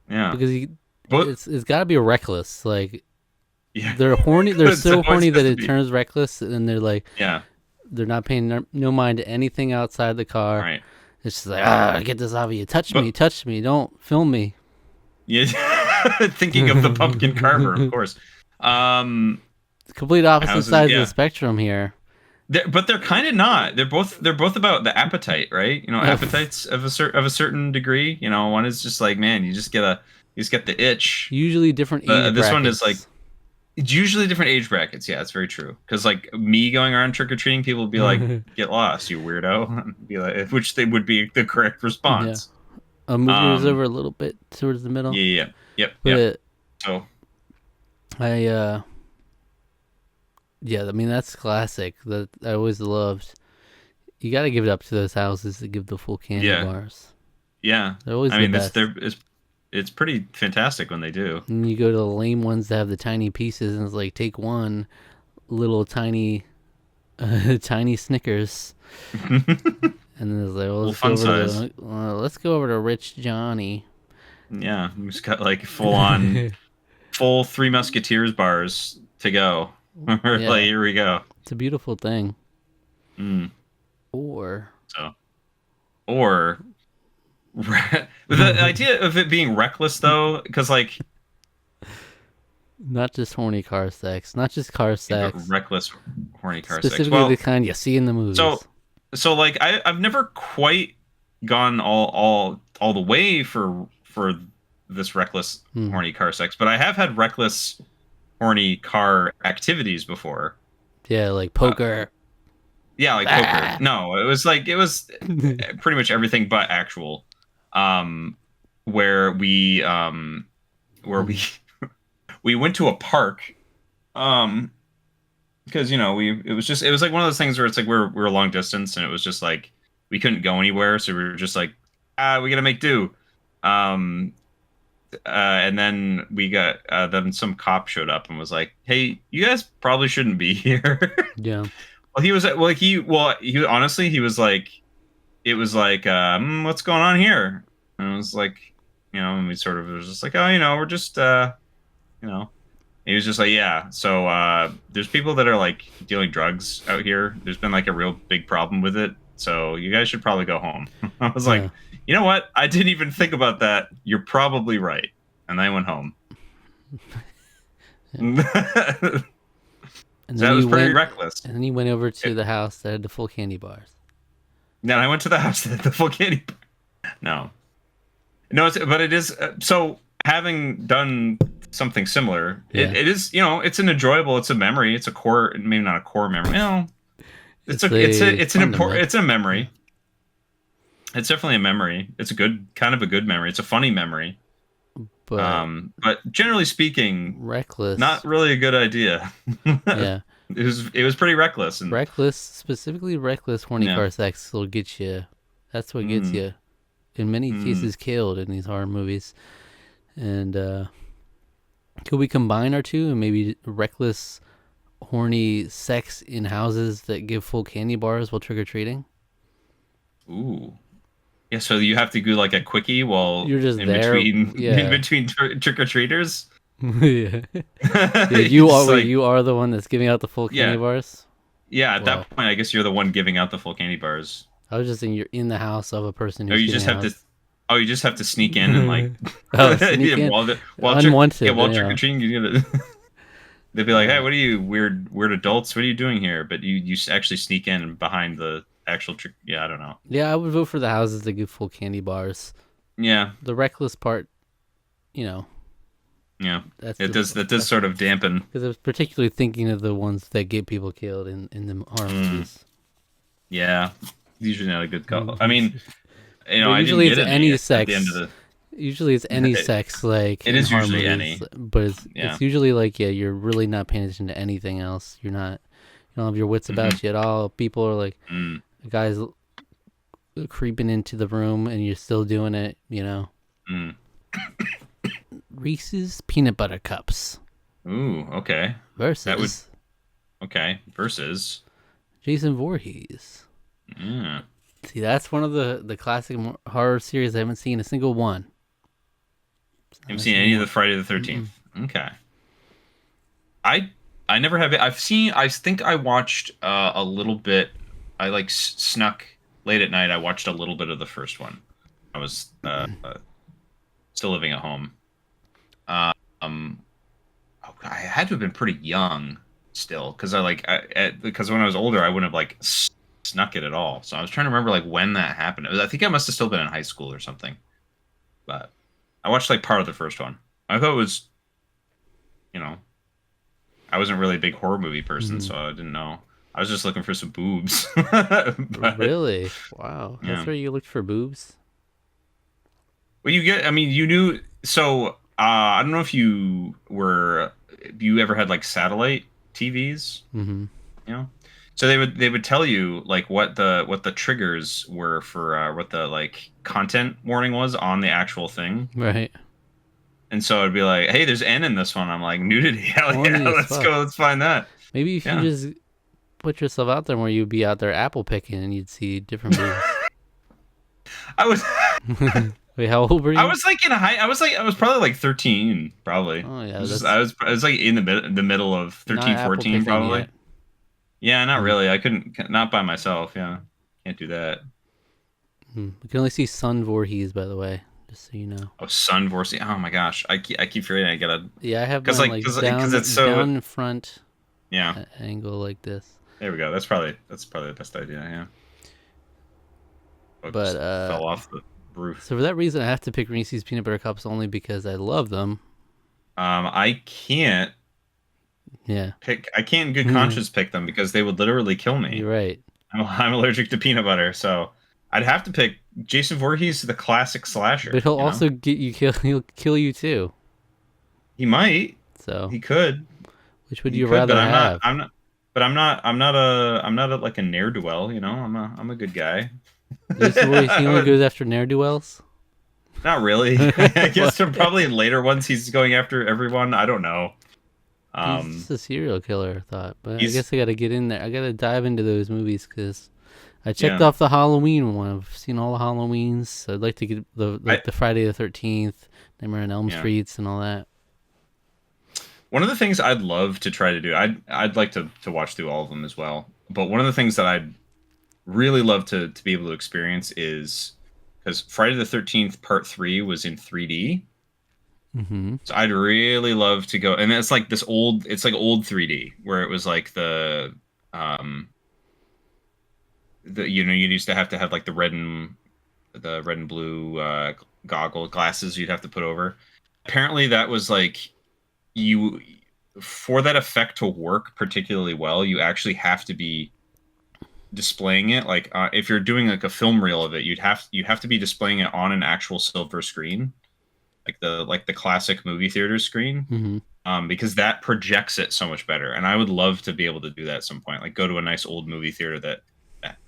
yeah. because But it's got to be reckless. Like Yeah. They're horny. They're It's so always horny that supposed to it be. turns reckless, and they're like, Yeah. they're not paying no mind to anything outside the car. Right. It's just like, get this off of you. But Touch me. Don't film me. yeah, thinking of the pumpkin carver, of course. Complete opposite Houses, sides of yeah. the spectrum here. But they're kind of not. They're both about the appetite, right? You know, appetites of a certain degree. You know, one is just like, man, you just get the itch. Usually different age brackets. This one is like, it's usually different age brackets. Yeah, it's very true. Because like me going around trick or treating, people would be like, "Get lost, you weirdo," be like, which they would be the correct response. Move yours over a little bit towards the middle. Yeah. Yep. But So I I mean that's classic. That I always loved. You got to give it up to those houses that give the full candy bars. yeah, They're always I mean, the best. it's pretty fantastic when they do. And you go to the lame ones that have the tiny pieces, and it's like take one little tiny, tiny Snickers, and then it's like, well, let's go over to Rich Johnny. Yeah, we just got like full Three Musketeers bars to go. Like, here we go. It's a beautiful thing. Or the idea of it being reckless though, because like not just horny car sex, not just car sex, reckless horny car sex. Specifically the kind you see in the movies. So like I've never quite gone all the way for this reckless horny car sex, but I have had reckless horny car activities before. Yeah, like poker. Yeah, like poker. No, it was pretty much everything but actual. Where we we went to a park, because you know it was like one of those things where it's like we're long distance and it was just like we couldn't go anywhere, so we were just like we gotta make do. And then we got then some cop showed up and was like, "Hey, you guys probably shouldn't be here." Yeah. Well, he honestly he was like, it was like, what's going on here? And I was like, you know, and we sort of was just like, oh, you know, we're just, you know, he was just like, yeah. So there's people that are like dealing drugs out here. There's been like a real big problem with it. So you guys should probably go home. I was like, you know what? I didn't even think about that. You're probably right. And I went home. And that was pretty reckless. And then you went over to the house that had the full candy bars. Then I went to the house that had the full candy bar. No, but it is. So having done something similar, it is, you know, it's an enjoyable, it's a memory, it's a core, maybe not a core memory. You know, it's a memory. It's definitely a memory. It's a good memory. It's a funny memory. But generally speaking, reckless. Not really a good idea. Yeah. It was pretty reckless. And specifically reckless horny car sex will get you. That's what gets you. In many cases, killed in these horror movies. And could we combine our two and maybe reckless, horny sex in houses that give full candy bars while trick or treating? Ooh. Yeah, so you have to do like a quickie while you're just in there, between trick or treaters. You are the one that's giving out the full candy bars. Yeah, at that point, I guess you're the one giving out the full candy bars. I was just saying you're in the house of a person. You just have to sneak in and like sneak in. while unwanted. Trick or treating. They'd be like, "Hey, what are you weird adults? What are you doing here?" But you actually sneak in behind the actual trick. Yeah, I don't know. Yeah, I would vote for the houses that give full candy bars. Yeah, the reckless part, you know. Yeah, that does sort of dampen. Because I was particularly thinking of the ones that get people killed in the horror movies. Yeah, usually not a good call. I mean, you know, usually it's any sex. At the end of the... Usually it's any sex, like it is usually movies, but it's usually like you're really not paying attention to anything else. You don't have your wits about you at all. People are like, guys creeping into the room, and you're still doing it. You know. Reese's peanut butter cups. Ooh, okay. Versus Jason Voorhees. Yeah. See, that's one of the classic horror series I haven't seen a single one. Haven't seen any of the Friday the 13th. Okay. I I never have. I've seen. I think I watched a little bit. I like snuck late at night. I watched a little bit of the first one. I was still living at home. Um, oh, I had to have been pretty young still, because because when I was older, I wouldn't have like snuck it at all. So I was trying to remember like when that happened. I think I must have still been in high school or something. But I watched like part of the first one. I thought it was, you know, I wasn't really a big horror movie person, Mhm. so I didn't know. I was just looking for some boobs. But Really? Wow. That's yeah. where you looked for boobs? Well, you get. I mean, you knew. So I don't know if you ever had like satellite TVs. Mm-hmm. You know, so they would tell you like what the triggers were for what the like content warning was on the actual thing. Right. And so it'd be like, hey, there's N in this one. I'm like, nudity. Hell yeah, Horny as let's fuck. go. Let's find that. Maybe if you Yeah. just put yourself out there where you'd be out there apple picking and you'd see different boobs. I was Wait, how old were I you? was like in a high. I was probably like 13, probably. Oh I yeah, was just that's I was like in the middle of not 13, apple 14, picking probably. yet. Yeah, not Mm. really. I couldn't, not by myself. Yeah, can't do that. We can only see Sun Voorhees, by the way, just so you know. Oh, Sun Vorsi. Oh my gosh, I keep forgetting. I gotta, Yeah, I have because mine like like because it's so, down in front yeah. angle like this. There we go. That's probably the best idea. Yeah. Oh, But just fell off the roof. so for that reason, I have to pick Reese's peanut butter cups only because I love them. I can't Yeah, pick. I can't in good conscience pick them because they would literally kill me. you're right. I'm allergic to peanut butter, so I'd have to pick Jason Voorhees, the classic slasher. But he'll You know, also get you kill. He'll kill you too. he might, So he could, which would you rather but have? I'm not, I'm not a like a ne'er do well. You know, I'm a good guy. Jason Voorhees, he only goes after ne'er do wells. Not really. I guess What? probably in later ones he's going after everyone. I don't know. He's just Um, a serial killer, I thought. But I he's guess I got to get in there. I got to dive into those movies because I checked yeah. off the Halloween one. I've seen all the Halloweens. So I'd like to get I the Friday the 13th, Nightmare on Elm yeah. Streets, and all that. One of the things I'd love to try to do, I'd like to watch through all of them as well. But one of the things that I'd really love to be able to experience is, because Friday the 13th Part 3 was in 3D. Mm-hmm. So I'd really love to go, and it's like it's like old 3D where it was like um you know, you used to have like the red and blue glasses you'd have to put over. Apparently that was like, you, for that effect to work particularly well, you actually have to be displaying it like, if you're doing like a film reel of it, you have to be displaying it on an actual silver screen, like the classic movie theater screen, Mm-hmm. because that projects it so much better. And I would love to be able to do that at some point, like go to a nice old movie theater that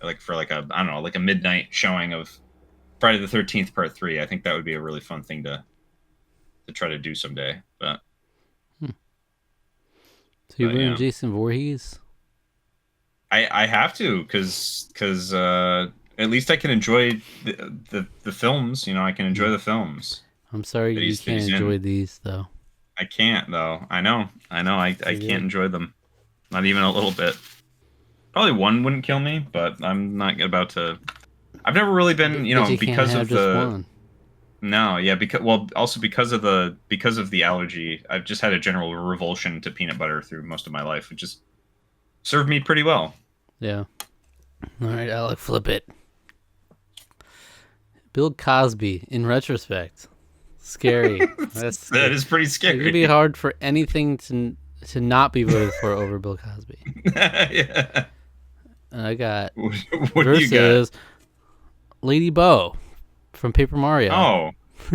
like for like a, I don't know, like a midnight showing of Friday the 13th Part 3. I think that would be a really fun thing to try to do someday. But So you're wearing yeah, Jason Voorhees? I have to, because at least I can enjoy the films. You know, I can enjoy Mm. the films I'm sorry you that can't he's enjoy in. these though. I can't though. I know. I Too can't good. enjoy them, not even a little bit. Probably one wouldn't kill me, but I'm not about to. I've never really been, you But know, you can't because have of just the, one. no, yeah, because, also because of the allergy, I've just had a general revulsion to peanut butter through most of my life, which just served me pretty well. Yeah. All right, Alec, flip it. Bill Cosby, in retrospect, scary. That's That is pretty It could be scary. hard for anything to not be voted for over Bill Cosby. Yeah. And I got What do you got? versus Lady Bo from Paper Mario. Oh,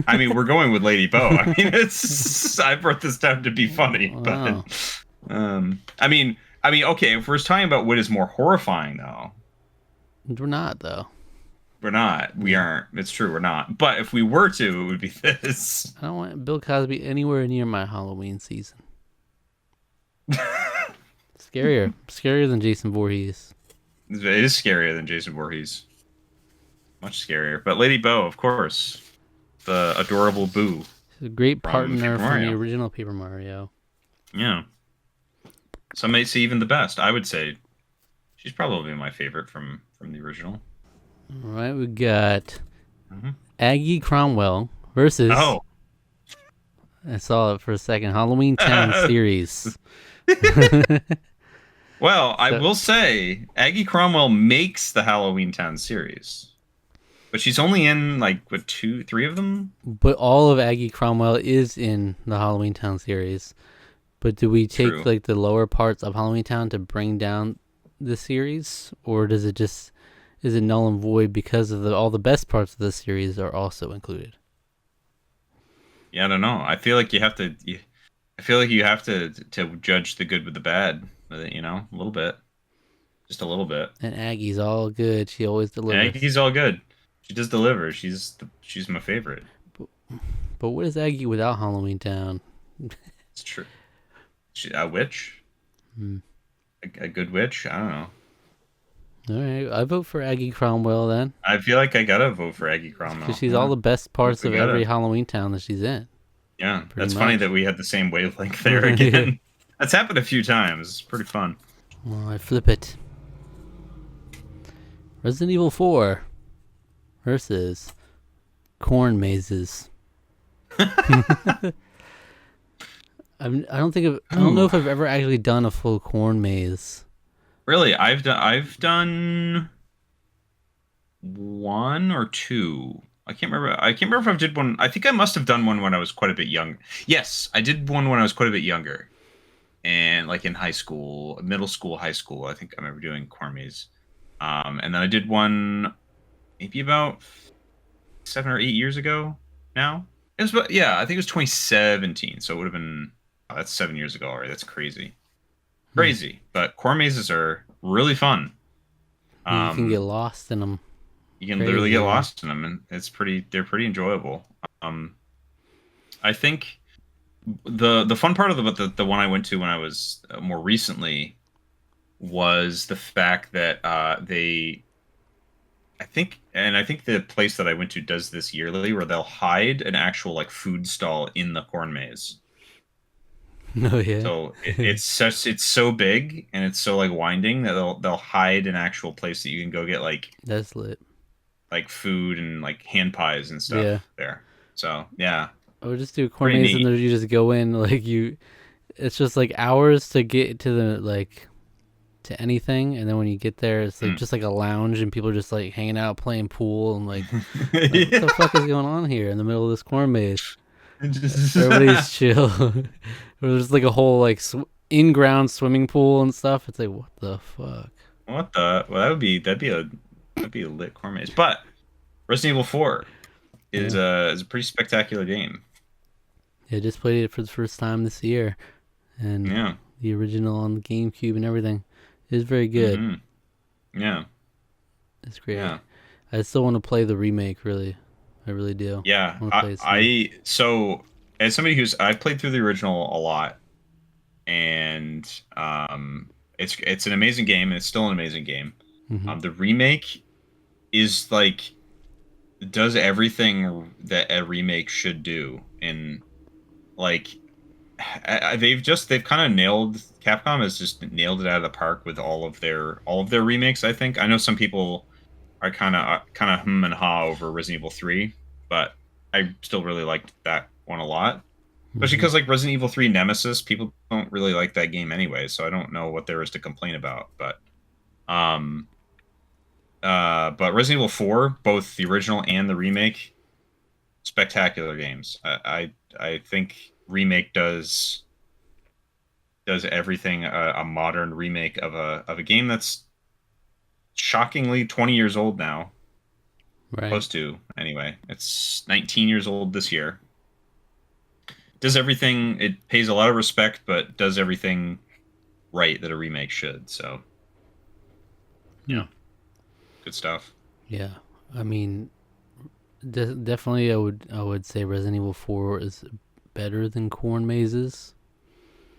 I mean, we're going with Lady Bo. I mean, it's, I brought this down to be funny, but Wow. okay, if we're talking about what is more horrifying, though, We're not though. we're not. We aren't. It's true, we're not. But if we were to, it would be this. I don't want Bill Cosby anywhere near my Halloween season. Scarier than Jason Voorhees. It is scarier than Jason Voorhees. Much scarier. But Lady Bo, of course, the adorable Boo She's a great from partner Paper from the Mario. original Paper Mario. Yeah. Some may say even the best. I would say she's probably my favorite from the original. All right, we got Hmm. Aggie Cromwell versus, Oh. I saw it for a second, Halloween Town series. Well, I So, will say Aggie Cromwell makes the Halloween Town series, but she's only in like what, two, three of them. but all of Aggie Cromwell is in the Halloween Town series. But do we take True. like the lower parts of Halloween Town to bring down the series, or does it just is it null and void because of all the best parts of the series are also included? Yeah, I don't know. I feel like you have to. I feel like you have to judge the good with the bad. With it, a little bit, just a little bit. And Aggie's all good; she always delivers. Aggie's all good. She does deliver. She's my favorite. But, but what is Aggie without Halloween Town? It's true. A witch, Hmm. a good witch. I don't know. All right, I vote for Aggie Cromwell then, I feel like I gotta vote for Aggie Cromwell. because she's Yeah. all the best parts We of gotta. every Halloween Town that she's in. Yeah, Pretty that's funny much. that we had the same wavelength there again. That's happened a few times. It's pretty fun. Well, I flip it. Resident Evil 4 versus Corn Mazes. I don't think I don't know if I've ever actually done a full corn maze. Really, I've done one or two. I can't remember. I can't remember if I did one. I think I must have done one when I was quite a bit young. Yes, I did one when I was quite a bit younger, and like in high school, middle school, high school. I think I remember doing corn maze. And then I did one maybe about 7 or 8 years ago. Now it was, yeah, I think it was 2017. So it would have been. Oh, that's 7 years ago already. That's crazy. Crazy, but corn mazes are really fun. You can get lost in them. You can literally get lost in them, and they're pretty enjoyable. I think the fun part of the one I went to when I was more recently was the fact that I think the place that I went to does this yearly, where they'll hide an actual like food stall in the corn maze. Oh yeah. So it's so big and it's so like winding that they'll hide an actual place that you can go get That's lit. like food and like hand pies and stuff Yeah. there. So yeah, I would just do a corn Pretty maze neat. and then you just go in like you. It's just like hours to get to the to anything, and then when you get there, it's like just like a lounge and people are just like hanging out playing pool and like what the fuck is going on here in the middle of this corn maze? Everybody's chill. There's like a whole like in-ground swimming pool and stuff. It's like what the fuck? What the? Well, that'd be a lit corn maze. But Resident Evil 4 is a pretty spectacular game. Yeah, I just played it for the first time this year, and Yeah. the original on the GameCube and everything is very good. Mm-hmm. Yeah. It's great. Yeah. I still want to play the remake. Really, I really do. Yeah. wanna play it soon. So as somebody I played through the original a lot, and it's an amazing game, and it's still an amazing game. Mhm. The remake is like does everything that a remake should do, in like they've kind of nailed Capcom has just nailed it out of the park with all of their remakes. I think I know some people are kind of hum and ha over Resident Evil 3, but I still really liked that one a lot. Especially because like Resident Evil 3 Nemesis, people don't really like that game anyway, so I don't know what there is to complain about. But Resident Evil 4, both the original and the remake, spectacular games. I think remake does everything a modern remake of a game that's shockingly 20 years old now. Right. Close to, anyway. It's 19 years old this year. Does everything, it pays a lot of respect, but does everything right that a remake should. So, yeah. Good stuff. Yeah, I mean, definitely, I would say Resident Evil 4 is better than Corn Mazes.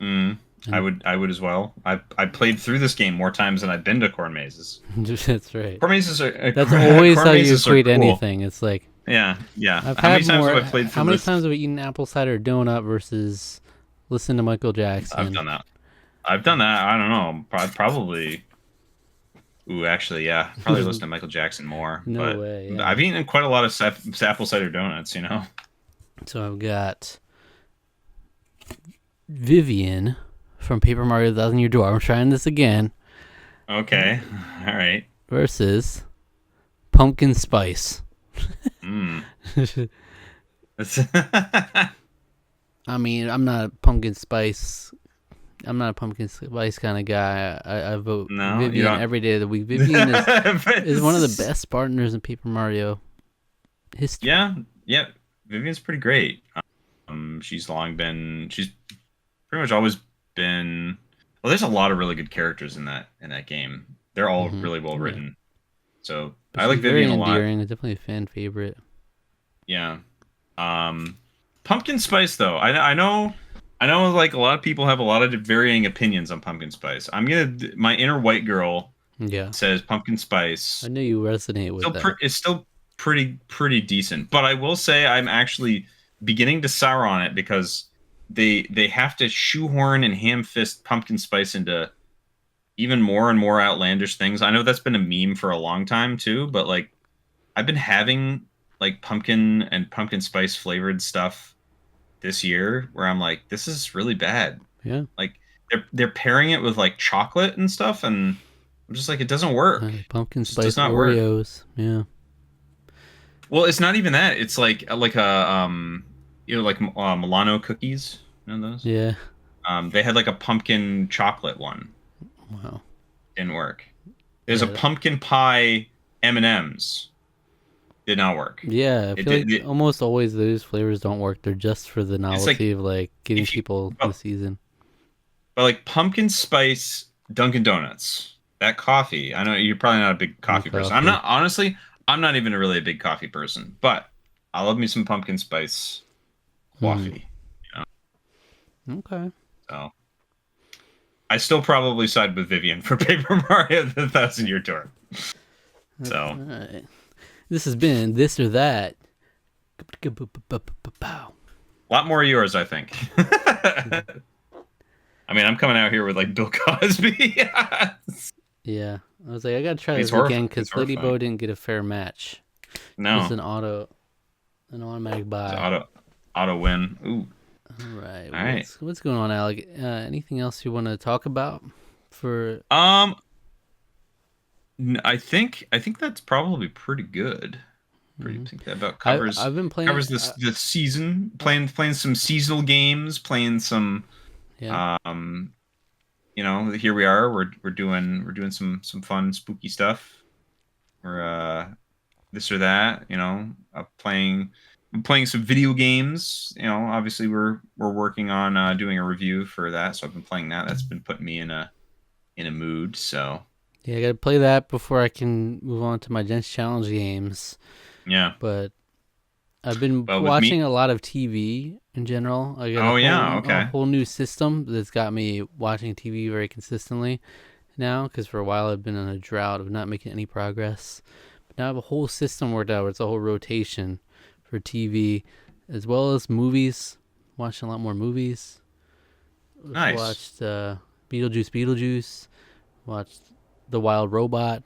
I would as well. I played through this game more times than I've been to corn mazes. That's right. Corn mazes are. That's always corn how you mazes are equate cool. anything. It's like Yeah. I've How had many times more. have I played through How many this? times have I eaten apple cider donut versus listen to Michael Jackson? I've done that. I've done that. I don't know. Probably. Ooh, actually, yeah. Probably listen to Michael Jackson more. No But way. Yeah. I've eaten quite a lot of apple cider donuts. So I've got Vivian from Paper Mario: The Thousand Year Door. I'm trying this again. Okay. All right. Versus Pumpkin Spice. Mm. I mean, I'm not a pumpkin spice kind of guy. I vote No, you Vivian don't. every day of the week. Vivian is one of the But- best partners in Paper Mario history. Yeah, yeah. Vivian's pretty great. She's pretty much always been. Well, there's a lot of really good characters in that game. They're all really well Yeah. written. So But I like she's very Vivian a lot. endearing. Definitely a fan favorite. Yeah. Pumpkin spice though. I know like a lot of people have a lot of varying opinions on pumpkin spice. My inner white girl Yeah. says pumpkin spice. I know you resonate with that. It's still pretty decent. But I will say I'm actually beginning to sour on it because they have to shoehorn and ham fist pumpkin spice into even more and more outlandish things. I know that's been a meme for a long time too, but like I've been having like pumpkin and pumpkin spice flavored stuff this year where I'm like, this is really bad. Yeah. Like they're pairing it with like chocolate and stuff, and I'm just like, it doesn't work. Pumpkin It just does spice not work. Oreos. Yeah. Well, it's not even that. It's like like Milano cookies. You know those? Yeah. They had like a pumpkin chocolate one. Wow. Didn't work. There's Yeah, a pumpkin pie M&Ms. Did not work. Yeah, I feel like almost always those flavors don't work. They're just for the novelty of like getting people in the season. But like pumpkin spice Dunkin' Donuts, that coffee. I know you're probably not a big coffee person. I'm not even really a big coffee person, but I love me some pumpkin spice coffee. Okay. So I still probably side with Vivian for Paper Mario: The Thousand Year Door. So All right. This has been This or That. a lot more of yours, I think. I mean, I'm coming out here with like Bill Cosby. Yeah. I was like, I gotta try It's this again because it's Lady Bo horrifying. didn't get a fair match. No, It was an automatic it's buy. auto win. Ooh. All right. All right. What's going on, Alec? Anything else you want to talk about for? I think that's probably pretty good. I think that about covers. I've been playing. Covers the season. Playing some seasonal games. Playing some. Yeah. Here we are. We're doing some fun spooky stuff. We're this or that. I'm playing some video games. Obviously we're working on doing a review for that. So I've been playing that. That's been putting me in a mood. So. Yeah, I gotta play that before I can move on to my Gents Challenge games. Yeah. But I've been Well, watching a lot of TV in general. I got a whole new system that's got me watching TV very consistently now. Because for a while I've been on a drought of not making any progress. But now I have a whole system worked out where it's a whole rotation for TV as well as movies. Watching a lot more movies. Nice. Watched Beetlejuice. Watched The Wild Robot.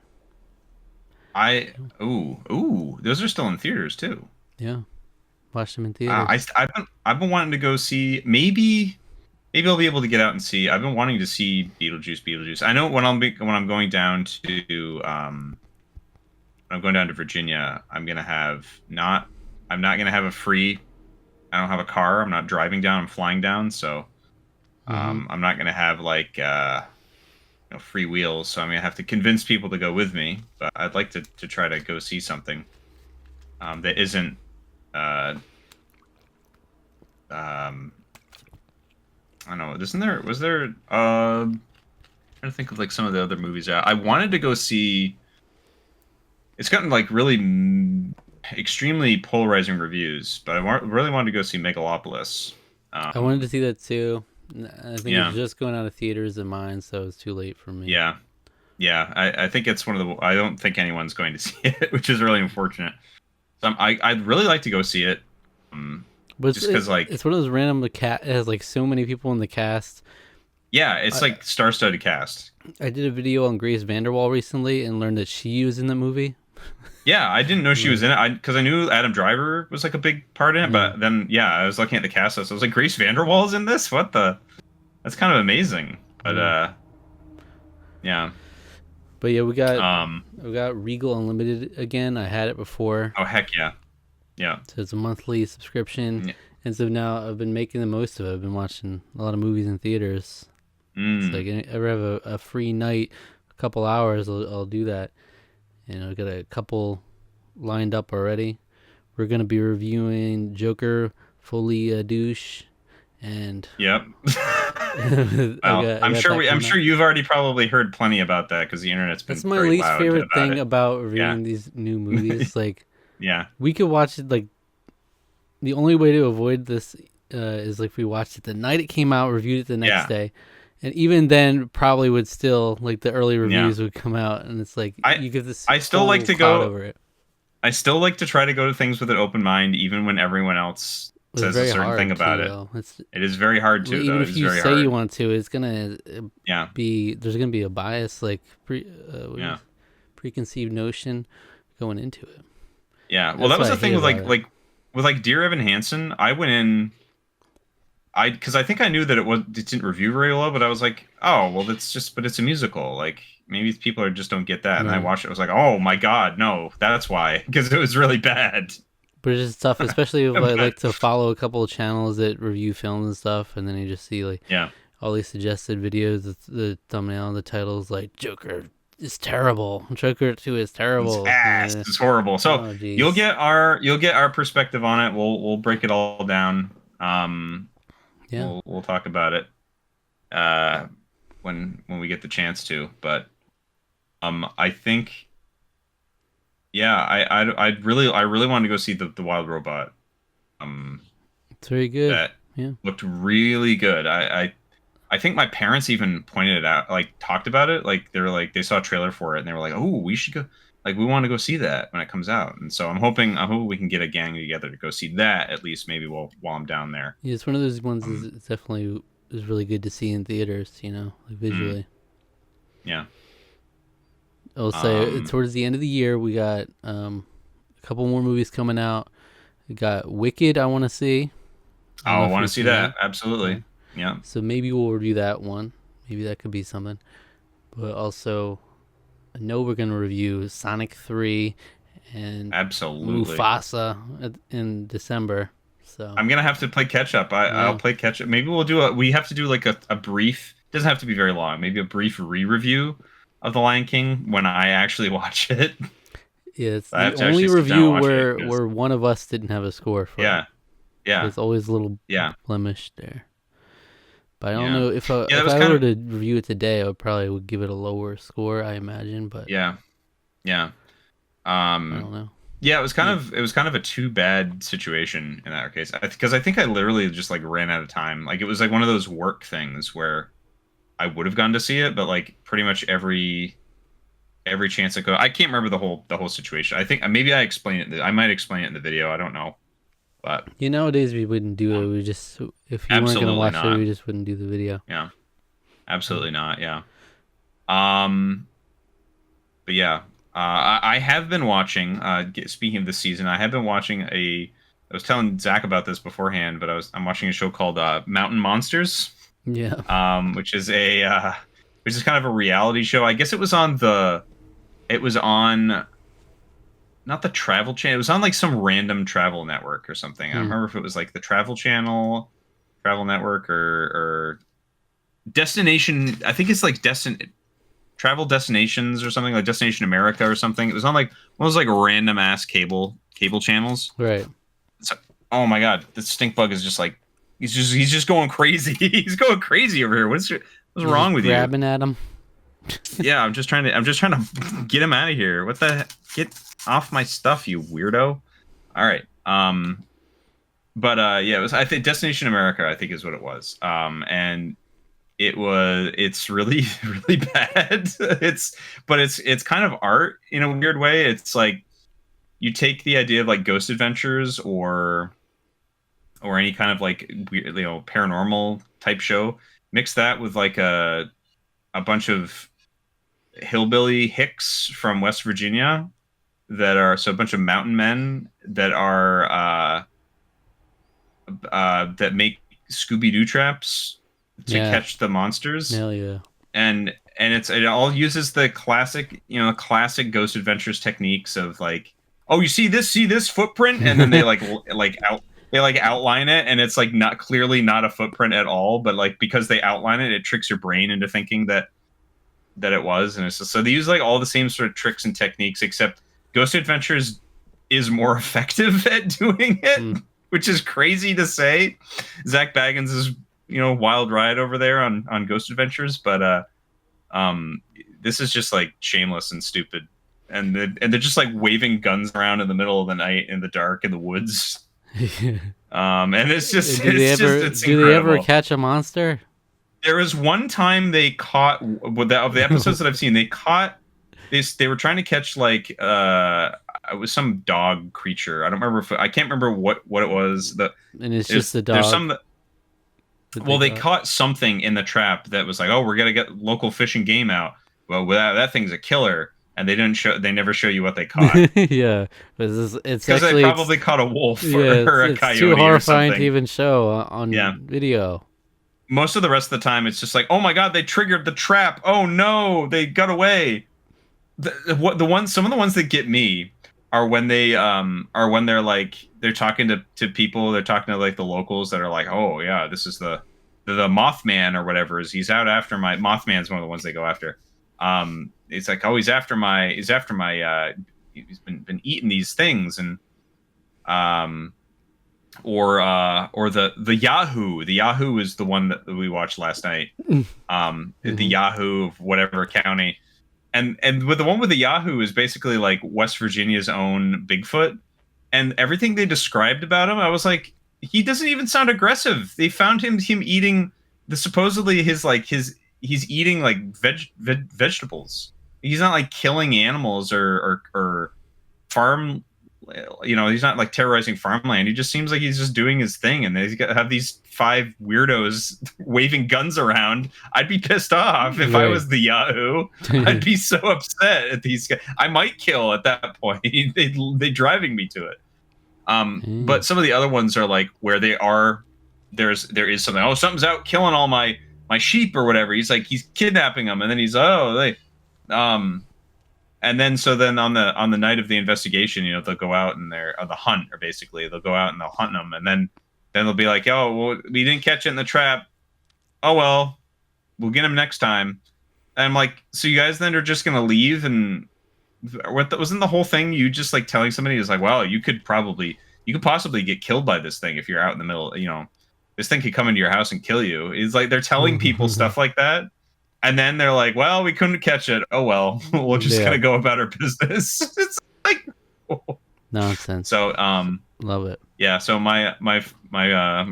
Those are still in theaters too. Yeah, watched them in theaters. I've been wanting to go see. Maybe I'll be able to get out and see. I've been wanting to see Beetlejuice. I know when I'm going down to Virginia, I'm not gonna have a free. I don't have a car. I'm not driving down. I'm flying down. So I'm not gonna have like free wheels, so I'm gonna have to convince people to go with me. But I'd like to try to go see something that isn't. I don't know. Was there? I'm trying to think of like some of the other movies out. I wanted to go see. It's gotten like really extremely polarizing reviews, but I really wanted to go see Megalopolis. I wanted to see that too. I think it's just going out of theaters in mine, so it's too late for me. Yeah. I think it's one of the. I don't think anyone's going to see it, which is really unfortunate. So I'd really like to go see it. But just because like it's one of those random it has like so many people in the cast, Yeah, it's I like star-studded cast. I did a video on Grace Vanderwall recently and learned that she was in the movie. Yeah, I didn't know she was Like, in it. Because I knew Adam Driver was like a big part in it, mm, but then yeah, I was looking at the cast list. I was like, Grace Vanderwall's in this? What the? That's kind of amazing. But mm. yeah. But yeah, Um. we got Regal Unlimited again. I had it before, Oh heck yeah. Yeah. so it's a monthly subscription, Yeah. and so now I've been making the most of it. I've been watching a lot of movies in theaters. It's like Mm. if I ever have a free night, a couple hours, I'll do that. And I've got a couple lined up already. We're gonna be reviewing Joker, Fully a Douche, and Yep. I I'm got sure that I'm coming up. sure you've already probably heard plenty about that because the internet's That's been my very least loud favorite about thing it. about Yeah. reviewing these new movies. Like Yeah. we could watch it. Like the only way to avoid this is like if we watched it the night it came out, reviewed it the next Yeah. day, and even then probably would still like the early Yeah. reviews would come out, and it's like I you get this I still like whole to cloud go over it. I still like to try to go to things with an open mind, even when everyone else It's says a very certain thing hard about too, it. though. It's It is very hard to, though. even It if is you very say you hard. want to, it's gonna Yeah. be there's gonna be a bias like Yeah. preconceived notion going into it. Yeah. Well, That's that was what I the hate thing with about it. with like Dear Evan Hansen. I went in. Because I think I knew that it didn't review very well, but I was like, oh well, but it's a musical. Like maybe people just don't get that. And I Right. watched it. I was like, oh my god, no, that's why, because it was really bad. But it's just tough, especially if I But like to follow a couple of channels that review films and stuff, and then you just see like yeah, all these suggested videos. The thumbnail and the title is like Joker is terrible. Joker 2 is it's terrible. ass. It's horrible. So Oh jeez. you'll get our perspective on it. We'll break it all down. Yeah. We'll talk about it uh when we get the chance to. But I think yeah, I really wanted to go see the Wild Robot. It's very good. That Yeah. looked really good. I think my parents even pointed it out, like talked about it. Like they were like they saw a trailer for it and they were like, "Oh, we should go. Like we want to go see that when it comes out." And so I'm hoping we can get a gang together to go see that at least maybe while I'm down there. Yeah, it's one of those ones Um, it's definitely is really good to see in theaters, like mm, visually. yeah. I'll say Um, towards the end of the year we got a couple more movies coming out. We got Wicked I want to see. I don't know I if want to you've see seen that. that. Yeah. Absolutely. Yeah. So maybe we'll review that one. Maybe that could be something. But also I know we're going to review Sonic 3 and Absolutely. Mufasa in December. So I'm gonna have to play catch up. I'll yeah. play catch up. Maybe we have to do like a brief. Doesn't have to be very long. Maybe a brief re-review of The Lion King when I actually watch it. Yeah, it's I the have to only actually sit down review and watch it. where one of us didn't have a score for it. Yeah, yeah, There's always a little yeah, blemish there. But I don't yeah. know if Yeah, that if was I kind were of to review it today, I would probably give it a lower score, I imagine. But yeah, yeah. I don't Um, know. yeah, Yeah. it was kind of a too bad situation in that case because I think I literally just like ran out of time. Like it was like one of those work things where I would have gone to see it, but like pretty much every chance I could. I can't remember the whole situation. I think maybe I explained it. I might explain it in the video. I don't know, but Nowadays we wouldn't do it. We just if you weren't gonna absolutely watch it, not. we just wouldn't do the video. Yeah, Mm. absolutely not. Yeah. Um, but yeah, I have been watching. Speaking of this season, I have been watching a. I was telling Zach about this beforehand, but I'm watching a show called Mountain Monsters, Yeah. which is which is kind of a reality show. I guess it was on not the Travel Channel. It was on like some random travel network or something. I don't Hmm. remember if it was like the Travel Channel, Travel Network, or Destination. I think it's like Travel Destinations or something like Destination America or something. It was on like one of those like random ass cable channels. Right. So, oh my god, the stink bug is just like he's just going crazy. He's going crazy over here. What's You're wrong just with you? grabbing at him. Yeah, I'm just trying to get him out of here. What the get off my stuff, you weirdo. All right. But yeah, it was I think Destination America, I think is what it was. And it's really really bad. It's kind of art in a weird way. It's like you take the idea of like Ghost Adventures or any kind of like weird, paranormal type show, Mix that with like a bunch of hillbilly hicks from West Virginia that are so a bunch of mountain men that are that make Scooby Doo traps to Yeah. catch the monsters, Hell yeah. and it all uses the classic classic Ghost Adventures techniques of like, oh, you see this footprint, and then they like outline it, and it's like not clearly not a footprint at all, but like because they outline it, it tricks your brain into thinking that it was, and it's just, so they use like all the same sort of tricks and techniques, except Ghost Adventures is more effective at doing it, Mm. which is crazy to say. Zach Baggins is wild ride over there on Ghost Adventures, but this is just like shameless and stupid, and they're just like waving guns around in the middle of the night in the dark in the woods. And it's just it's do they ever incredible. catch a monster? There was one time they caught of the episodes that I've seen, they caught this. They were trying to catch like it was some dog creature. I don't remember if I can't remember what it was. And it's just the dog. There's some that well, they got. caught something in the trap that was like, oh, we're gonna get local fish and game out. Well, that thing's a killer, and they never show you what they caught Yeah, but it's because they actually probably caught a wolf yeah, or a it's coyote too or horrifying to something. even show on Yeah. video. Most of the rest of the time, it's just like, oh my god, they triggered the trap. Oh no, they got away. Some of the ones that get me are when they're like they're talking to people, they're talking to like the locals that are like, oh yeah, this is the Mothman or whatever, is he's out after my Mothman's one of the ones they go after. It's like, oh, he's been eating these things, and or the Yahoo. The Yahoo is the one that we watched last night. The Yahoo of whatever county. And with the one with the Yahoo is basically like West Virginia's own Bigfoot. And everything they described about him, I was like, he doesn't even sound aggressive. They found him eating the supposedly he's eating like vegetables. He's not like killing animals or farm. He's not like terrorizing farmland. He just seems like he's just doing his thing. And they have these 5 weirdos waving guns around. I'd be pissed off if I was the Yahoo. I'd be so upset at these guys. I might kill at that point. They driving me to it. But some of the other ones are like where there is something. Oh, something's out killing all my sheep or whatever. He's kidnapping them, and then and then on the night of the investigation, they'll go out and they're on the hunt, or basically they'll go out and they'll hunt them, and then they'll be like, oh, well, we didn't catch it in the trap. Oh well, we'll get him next time. And I'm like, so you guys then are just gonna leave? And wasn't the whole thing you just like telling somebody is like, well, you could possibly get killed by this thing if you're out in the middle. This thing could come into your house and kill you. It's like they're telling people stuff like that. And then they're like, well, we couldn't catch it. Oh, well, we're just going to go about our business. It's like nonsense. So, love it. Yeah. So my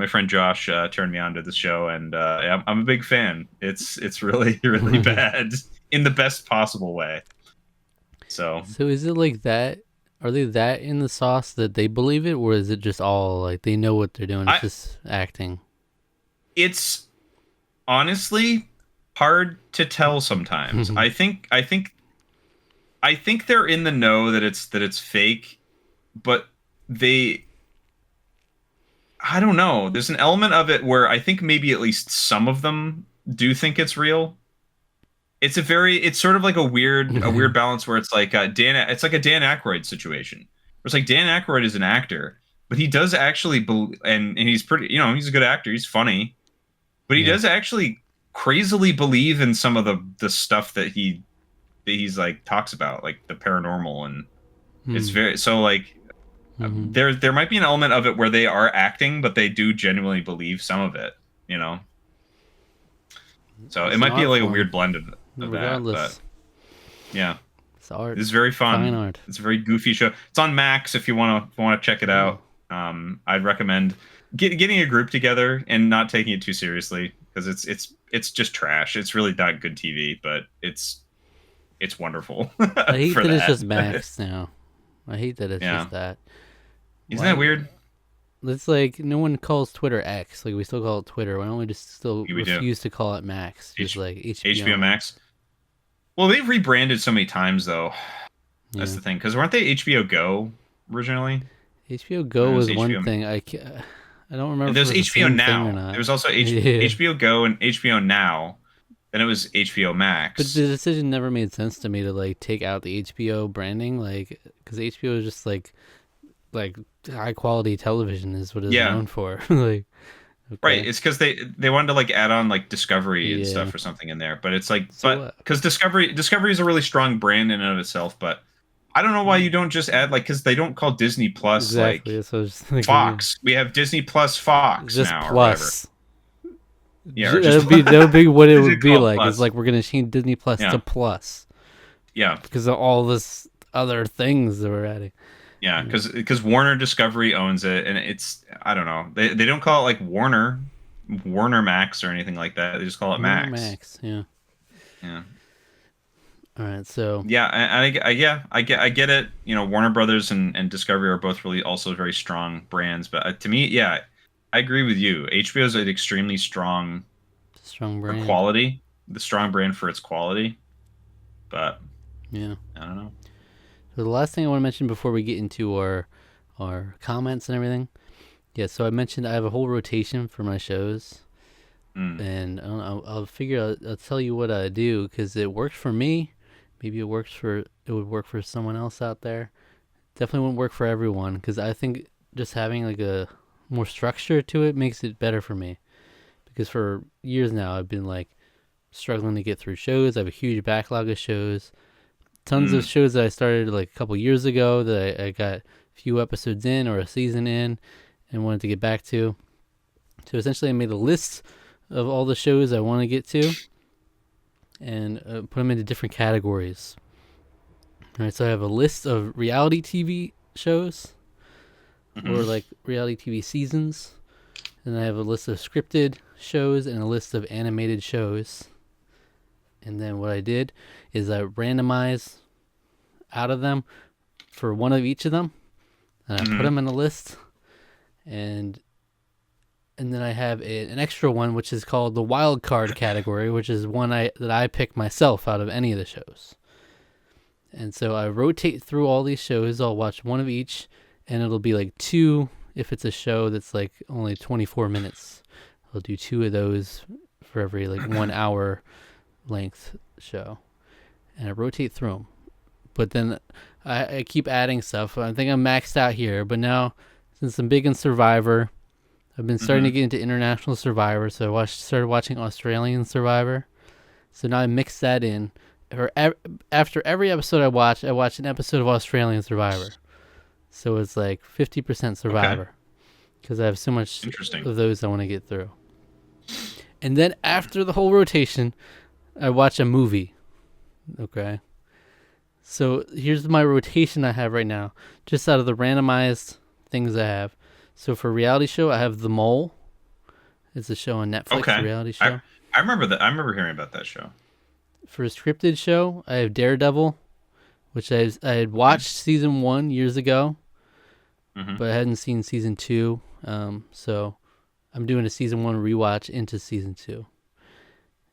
friend Josh turned me on to the show, and I'm a big fan. It's really, really bad in the best possible way. So is it like that? Are they that in the sauce that they believe it, or is it just all like they know what they're doing? It's just acting. It's honestly hard to tell sometimes. I think they're in the know that it's fake, but I don't know. There's an element of it where I think maybe at least some of them do think it's real. It's sort of like a weird balance where it's like it's like a Dan Aykroyd situation. Where it's like Dan Aykroyd is an actor, but he does actually and he's pretty, he's a good actor, he's funny, but he does actually crazily believe in some of the stuff that he's like talks about, like the paranormal, and it's very so like there might be an element of it where they are acting, but they do genuinely believe some of it, So it might be like a weird blend of regardless. That, but yeah, it's art. It's very fun. Fine art. It's a very goofy show. It's on Max if you want to check it out. I'd recommend getting a group together and not taking it too seriously, because it's just trash. It's really not good TV, but it's wonderful. I hate that it's just Max now. I hate that it's just that. Isn't that weird? It's like no one calls Twitter X. Like we still call it Twitter. Why don't we just still We do. refuse to call it Max? Just like HBO HBO Max. Max. Well, they've rebranded so many times though. That's Yeah. the thing. Because weren't they HBO Go originally? HBO And Go it was was one HBO. thing. I don't remember And if it there's was the HBO same thing or Now. There not. was also Yeah. HBO Go and HBO Now. Then it was HBO But the Max. decision never made sense to me to like take out the HBO branding, like because HBO is just like high quality television is what it's Yeah, known for. Like right. okay, It's because they wanted to like add on like Discovery and yeah. stuff or something in there. But it's like, So but what? because Discovery is a really strong brand in and of itself. But I don't know why you don't just add like because they don't call Disney Plus Exactly. like That's what I was just thinking. Fox. We have Disney Plus Fox Just now or whatever. plus. Yeah, or just That would be what it they would should be call it like. It's Plus. like we're gonna change Disney Plus to Yeah, plus yeah. because of all this other things that we're adding. Yeah, Yeah. because Warner Discovery owns it, and it's I don't know. They don't call it like Warner Max or anything like that. They just call it Warner Max. Max. Yeah. Yeah, All right. So yeah, yeah, I get it. You know, Warner Brothers and Discovery are both really also very strong brands, but to me, yeah, I agree with you. HBO is an extremely strong strong for brand. quality, the strong brand for its quality, but Yeah. I don't know. So the last thing I want to mention before we get into our comments and everything. Yeah. So I mentioned I have a whole rotation for my shows. Mm, And I don't know, I'll figure I'll tell you what I do because it worked for me. Maybe it would work for someone else out there. Definitely wouldn't work for everyone because I think just having like a more structure to it makes it better for me. Because for years now I've been like struggling to get through shows. I have a huge backlog of shows. Tons of mm, shows that I started like a couple years ago that I got a few episodes in or a season in and wanted to get back to. So essentially I made a list of all the shows I want to get to and put them into different categories. All right, so I have a list of reality TV shows or hmm like reality TV seasons, and I have a list of scripted shows and a list of animated shows. And then what I did is I randomized out of them for one of each of them, and I put hmm them in a list, and then I have an extra one which is called the wild card category, which is one that I pick myself out of any of the shows. And so I rotate through all these shows. I'll watch one of each, and it'll be like two if it's a show that's like only 24 minutes. I'll do two of those for every like 1 hour length show, and I rotate through them. But then I keep adding stuff. I think I'm maxed out here, but now since I'm big in Survivor, I've been starting to hmm get into international Survivor. So started watching Australian Survivor. So now I mix that in. After every episode I watch an episode of Australian Survivor. So it's like 50% Okay, Survivor because I have so much interesting. of those I want to get through. And then after the whole rotation, I watch a movie. Okay. So here's my rotation I have right now, just out of the randomized things I have. So for reality show, I have The Mole. It's a show on Netflix, a Okay, reality I show. I remember that. I remember hearing about that show. For a scripted show, I have Daredevil, which I had watched season 1 years ago, Mm-hmm. but I hadn't seen season 2. So I'm doing a season 1 rewatch into season 2.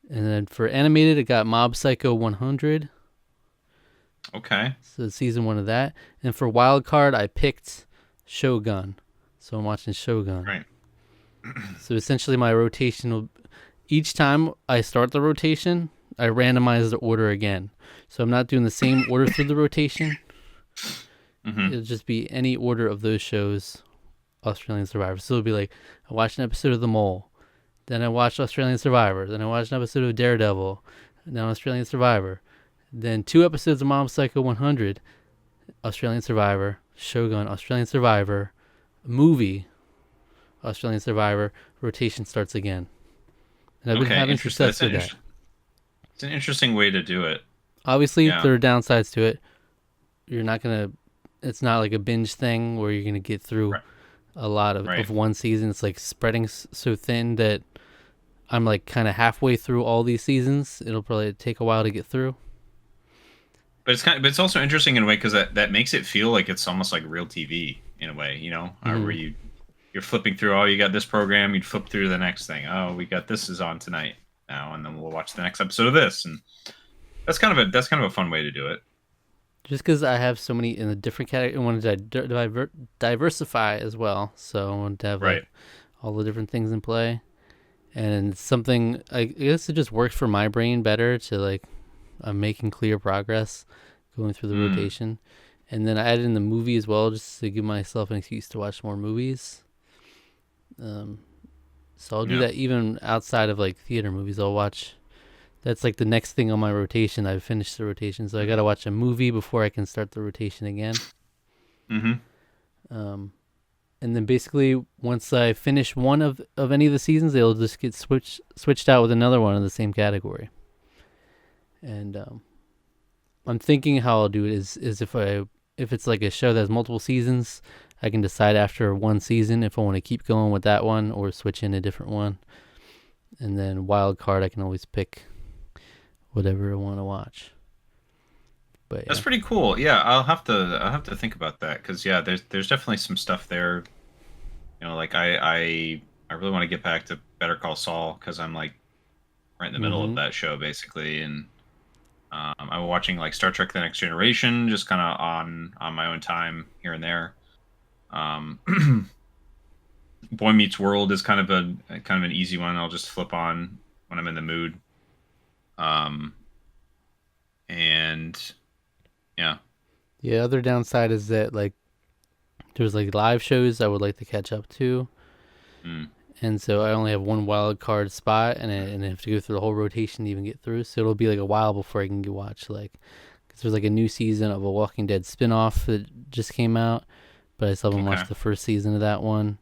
And then for animated, I got Mob Psycho 100. Okay. So season 1 of that. And for wild card, I picked Shogun. So I'm watching Shogun. Right. So essentially, my rotation will. Each time I start the rotation, I randomize the order again. So I'm not doing the same order through the rotation. Mm-hmm. It'll just be any order of those shows, Australian Survivor. So it'll be like, I watched an episode of The Mole, then I watched Australian Survivor, then I watched an episode of Daredevil, then Australian Survivor, then 2 episodes of Mob Psycho 100, Australian Survivor, Shogun, Australian Survivor, movie, Australian Survivor, rotation starts again. And I've been Okay. having Interesting. success with that. It's an interesting way to do it. Obviously, Yeah. there are downsides to it. You're not going to, it's not like a binge thing where you're going to get through Right. a lot Right. of one season. It's like spreading so thin that I'm like kind of halfway through all these seasons. It'll probably take a while to get through. But it's also interesting in a way because that makes it feel like it's almost like real TV in a way. You know, where Hmm. you you're flipping through. Oh, you got this program. You'd flip through the next thing. Oh, we got this is on tonight now, and then we'll watch the next episode of this. And that's kind of a fun way to do it. Just because I have so many in a different category, I wanted to diversify as well. So I wanted to have Right. like all the different things in play, and something I guess it just works for my brain better to like I'm making clear progress going through the rotation, and then I added in the movie as well just to give myself an excuse to watch more movies. So I'll do that even outside of like theater movies. I'll watch. That's like the next thing on my rotation. I've finished the rotation, so I got to watch a movie before I can start the rotation again. And then basically, once I finish one of any of the seasons, they'll just get switched out with another one in the same category. And I'm thinking how I'll do it is if it's like a show that has multiple seasons, I can decide after one season if I want to keep going with that one or switch in a different one. And then wild card, I can always pick whatever I want to watch. But yeah. That's pretty cool. Yeah, I'll have to think about that because there's definitely some stuff there. You know, like I really want to get back to Better Call Saul because I'm like right in the middle of that show basically, and I'm watching like Star Trek: The Next Generation just kind of on my own time here and there. Boy Meets World is kind of an easy one. I'll just flip on when I'm in the mood. And yeah. The other downside is that like there's like live shows I would like to catch up to. And so I only have one wild card spot, and I have to go through the whole rotation to even get through. So it'll be like a while before I can go watch because there's like a new season of a Walking Dead spinoff that just came out, but I still haven't watched the first season of that one.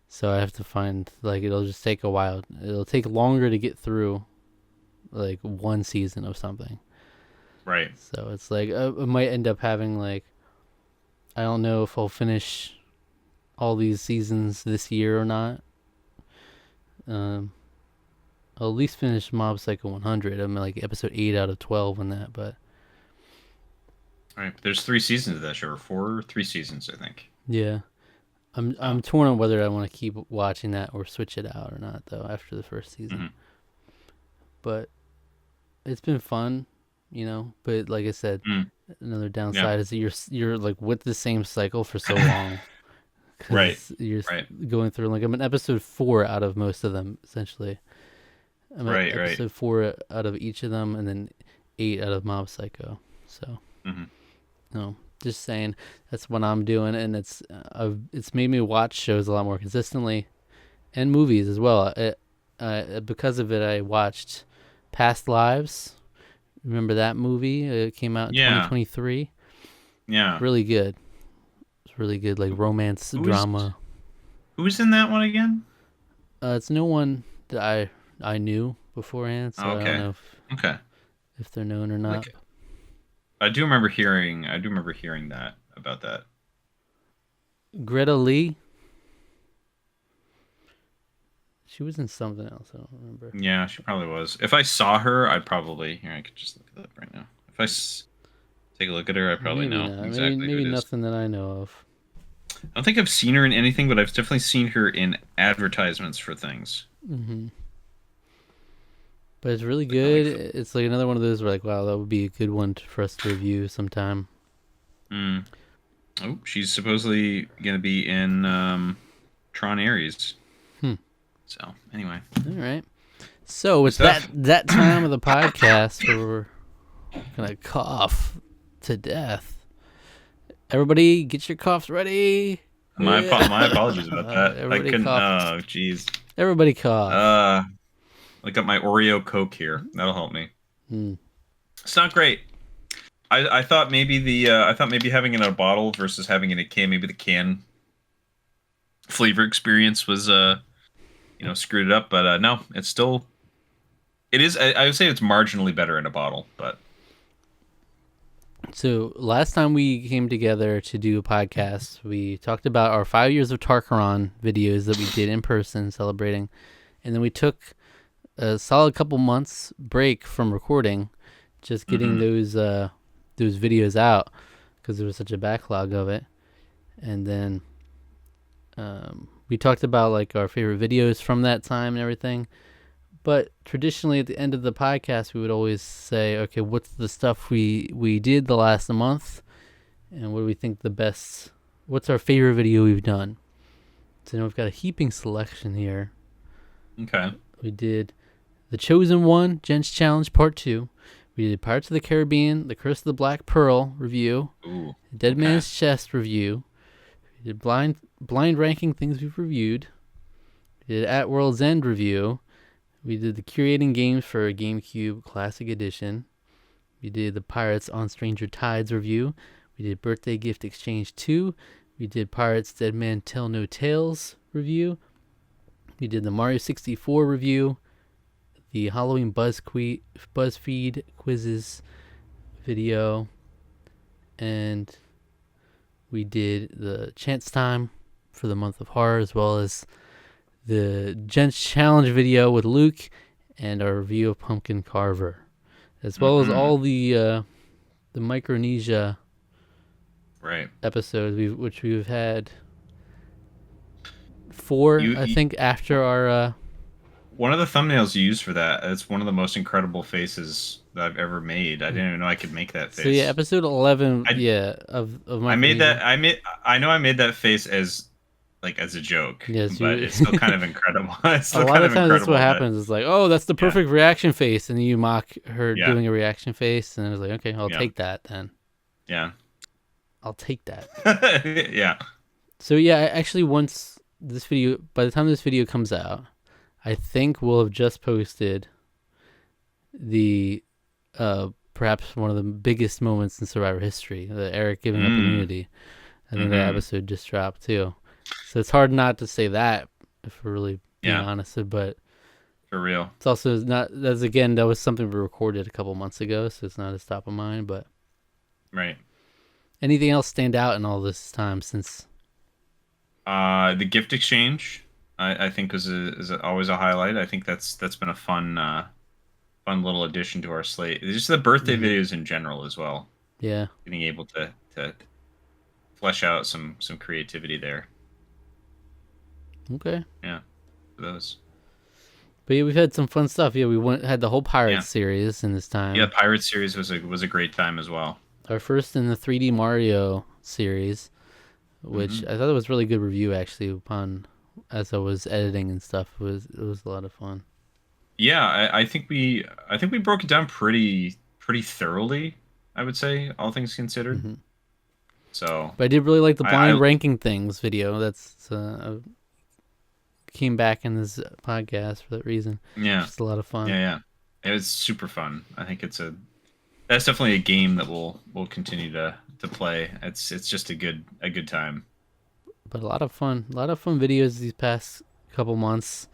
So I have to find it'll just take a while. It'll take longer to get through like one season of something. Right. So it's like I might end up having I don't know if I'll finish all these seasons this year or not. I'll at least finish Mob Psycho 100. I'm like episode 8 out of 12 on that, but all right. There's 3 seasons of that show, or 3 seasons, I think. Yeah, I'm torn on whether I want to keep watching that or switch it out or not though after the first season. But it's been fun, But like I said, another downside is that you're like with the same cycle for so long. Right. You're going through I'm in episode 4 out of most of them essentially. I'm at episode 4 out of each of them, and then 8 out of Mob Psycho. So, no, just saying that's what I'm doing, and it's made me watch shows a lot more consistently, and movies as well. Because of it, I watched Past Lives. Remember that movie? It came out in 2023. Yeah, really good. It's really good, like romance drama. Who's in that one again? It's no one that I knew beforehand, so I don't know if they're known or not. I do remember hearing that about that. Greta Lee. She was in something else. I don't remember. Yeah, she probably was. If I saw her, I'd probably I could just look it up right now. If I take a look at her, I probably know exactly. Maybe nothing that I know of. I don't think I've seen her in anything, but I've definitely seen her in advertisements for things. But it's really good. It's like another one of those where wow, that would be a good one for us to review sometime. Oh, she's supposedly going to be in Tron Ares. So, anyway. All right. So, it's that time of the podcast where we're going to cough to death. Everybody, get your coughs ready. My apologies about that. I couldn't. Cough. Oh, jeez. Everybody cough. I got my Oreo Coke here. That'll help me. It's not great. I thought maybe having it in a bottle versus having it in a can, maybe the can flavor experience was screwed it up, but no, it's still. It is. I would say it's marginally better in a bottle, but. So last time we came together to do a podcast, we talked about our 5 years of Tarqaron videos that we did in person celebrating, and then we took a solid couple months break from recording, just getting those videos out because there was such a backlog of it, and then we talked about like our favorite videos from that time and everything. But traditionally, at the end of the podcast, we would always say, "Okay, what's the stuff we did the last month, and what do we think the best? What's our favorite video we've done?" So now we've got a heaping selection here. Okay. We did The Chosen One, Gents Challenge Part 2. We did Pirates of the Caribbean, The Curse of the Black Pearl review. Ooh. Dead Man's Chest review. We did blind ranking things we've reviewed. We did At World's End review. We did the Curating Games for GameCube Classic Edition. We did the Pirates on Stranger Tides review. We did Birthday Gift Exchange 2. We did Pirates Dead Man Tell No Tales review. We did the Mario 64 review. The Halloween BuzzFeed quizzes video. And we did the Chance Time for the month of horror, as well as the Gents Challenge video with Luke and our review of Pumpkin Carver, as well as all the Micronesia episodes, which we've had 4, I think, after our... One of the thumbnails you used for that, it's one of the most incredible faces that I've ever made. I didn't even know I could make that face. So yeah, episode 11, of Micronesia. I know I made that face as a joke. Yes, but it's still kind of incredible. It's still a lot kind of times that's what happens. It's like, oh, that's the perfect reaction face, and then you mock her doing a reaction face, and I was like, okay, I'll take that then. Yeah. I'll take that. Yeah. So yeah, actually, by the time this video comes out, I think we'll have just posted the perhaps one of the biggest moments in Survivor history, the Eric giving up immunity. I think that episode just dropped too. So it's hard not to say that, if we're really being honest. But for real, it's also not. That was something we recorded a couple months ago, so it's not as top of mind. But right. Anything else stand out in all this time since? The gift exchange, I think is always a highlight. I think that's been a fun little addition to our slate. Just the birthday videos in general as well. Yeah. Being able to flesh out some creativity there. Okay. Yeah. For those. But yeah, we've had some fun stuff. Yeah, had the whole Pirates series in this time. Yeah, Pirates series was a great time as well. Our first in the 3D Mario series, which I thought it was really good review actually as I was editing and stuff. It was a lot of fun. Yeah, I think we broke it down pretty thoroughly, I would say, all things considered. Mm-hmm. So, but I did really like the blind ranking things video. That's I came back in this podcast for that reason. Yeah, it's a lot of fun. Yeah, it was super fun. I think that's definitely a game that we'll continue to play. It's just a good time. But a lot of fun videos these past couple months,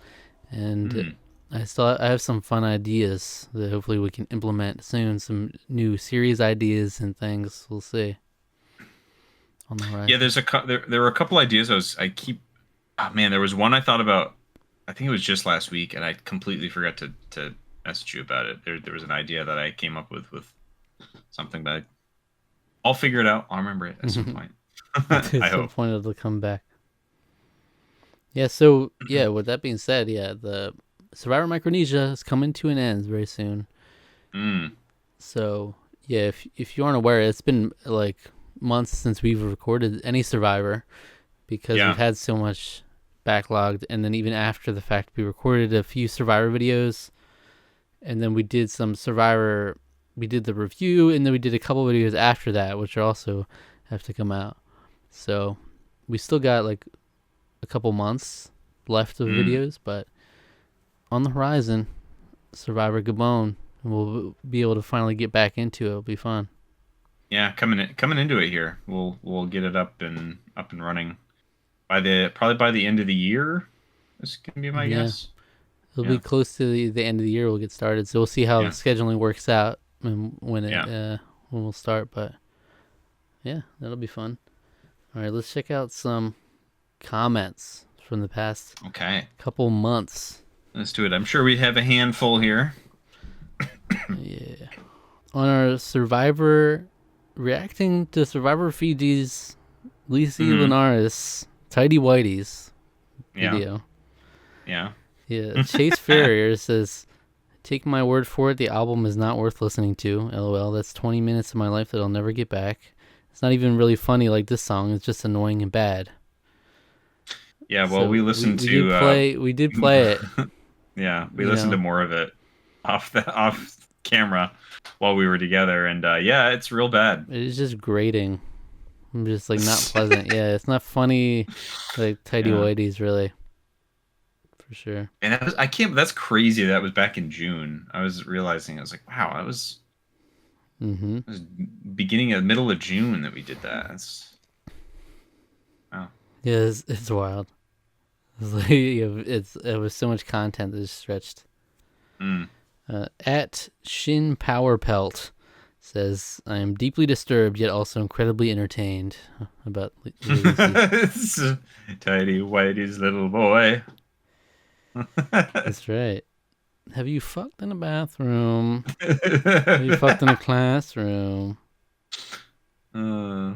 and I have some fun ideas that hopefully we can implement soon. Some new series ideas and things. We'll see. On the horizon. Yeah, there were a couple ideas. There was one I thought about. I think it was just last week, and I completely forgot to message you about it. There was an idea that I came up with something, but I'll figure it out. I'll remember it at some point. At some point it'll come back. Yeah. So yeah. With that being said, the Survivor Micronesia is coming to an end very soon. So yeah, if you aren't aware, it's been like months since we've recorded any Survivor because we've had so much backlogged, and then even after the fact, we recorded a few Survivor videos, and then we did some Survivor. We did the review, and then we did a couple videos after that, which are also have to come out. So we still got like a couple months left of videos, but on the horizon, Survivor Gabon, and we'll be able to finally get back into it. It'll be fun. Yeah, coming into it here, we'll get it up and running probably by the end of the year. This can be my guess. It'll be close to the end of the year. We'll get started, so we'll see how the scheduling works out and when we'll start. But yeah, that'll be fun. All right, let's check out some comments from the past couple months. Let's do it. I'm sure we have a handful here. Yeah, on our Survivor. Reacting to Survivor Fiji's Lisi Linares Tidy Whities Yeah. video. Yeah. Yeah, Chase Ferrier says, "Take my word for it, the album is not worth listening to. LOL. That's 20 minutes of my life that I'll never get back. It's not even really funny like this song. It's just annoying and bad." Yeah, well, we So listened we did to play it. yeah, we You listened to know, more of it off camera while we were together, and yeah, it's real bad. it is just grating. I'm just like not pleasant. Yeah, it's not funny like Tidy Yeah. Whitey's really, for sure. And I can't. That's crazy. That was back in June. I was realizing. I was like, wow, Mm-hmm. it was beginning of middle of June that we did that. That's wow. Yeah, it's wild. It's like it was so much content that is stretched. Mm. At Shin Power Pelt says, "I am deeply disturbed yet also incredibly entertained about Lucy." It's Tidy Whitey's little boy. That's right. Have you fucked in a bathroom? Have you fucked in a classroom? uh,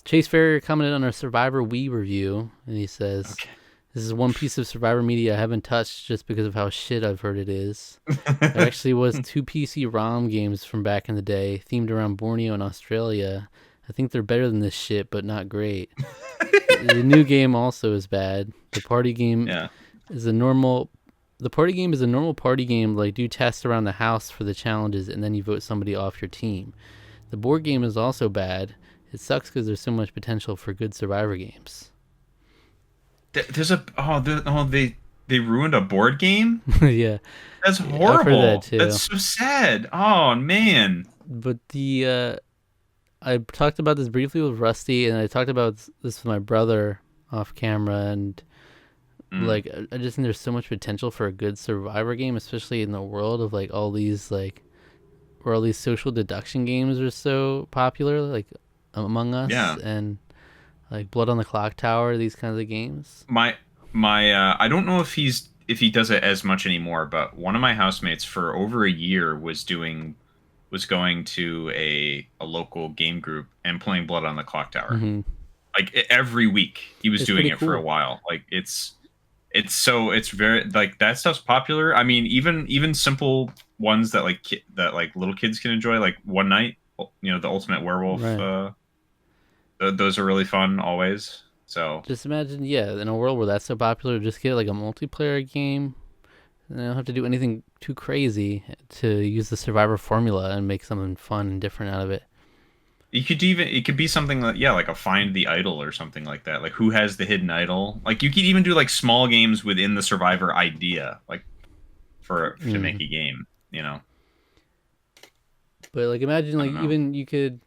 Chase Ferrier commented on our Survivor Wii review, and he says, okay. "This is one piece of Survivor media I haven't touched just because of how shit I've heard it is. There actually was two PC ROM games from back in the day, themed around Borneo and Australia. I think they're better than this shit, but not great. The new game also is bad. The party game Yeah. is a normal... The party game is a normal party game, like do tests around the house for the challenges, and then you vote somebody off your team. The board game is also bad. It sucks because there's so much potential for good Survivor games." There's a they ruined a board game. Yeah, That's I've heard that horrible. too. That's so sad. Oh man. But I talked about this briefly with Rusty, and I talked about this with my brother off camera, and like I just think there's so much potential for a good Survivor game, especially in the world of like all these like where all these social deduction games are so popular, like Among Us Yeah. and like Blood on the Clock Tower, these kinds of games. My I don't know if he does it as much anymore, but one of my housemates for over a year was going to a local game group and playing Blood on the Clock Tower. Mm-hmm. Like every week he was It's doing pretty it for a cool. while. Like it's very like that stuff's popular. I mean, even simple ones that that like little kids can enjoy, like One Night, the Ultimate Werewolf. Right. Those are really fun always. So Just imagine, yeah, in a world where that's so popular, just get like a multiplayer game. And I don't have to do anything too crazy to use the Survivor formula and make something fun and different out of it. it could be something like, yeah, like a find the idol or something like that. Like who has the hidden idol? Like you could even do like small games within the Survivor idea, like to make a game. But like imagine I like don't know. even you could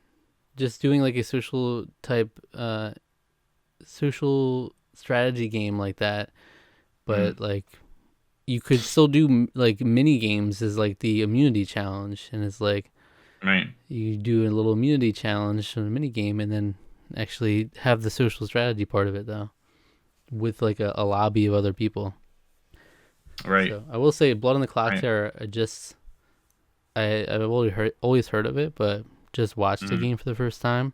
just doing like a social strategy game like that, but like you could still do like mini games as like the immunity challenge, and it's like Right. you do a little immunity challenge on a mini game and then actually have the social strategy part of it though, with like a lobby of other people. Right. So I will say Blood on the Clock Right. Tower, I've always heard of it, but just watched the game for the first time.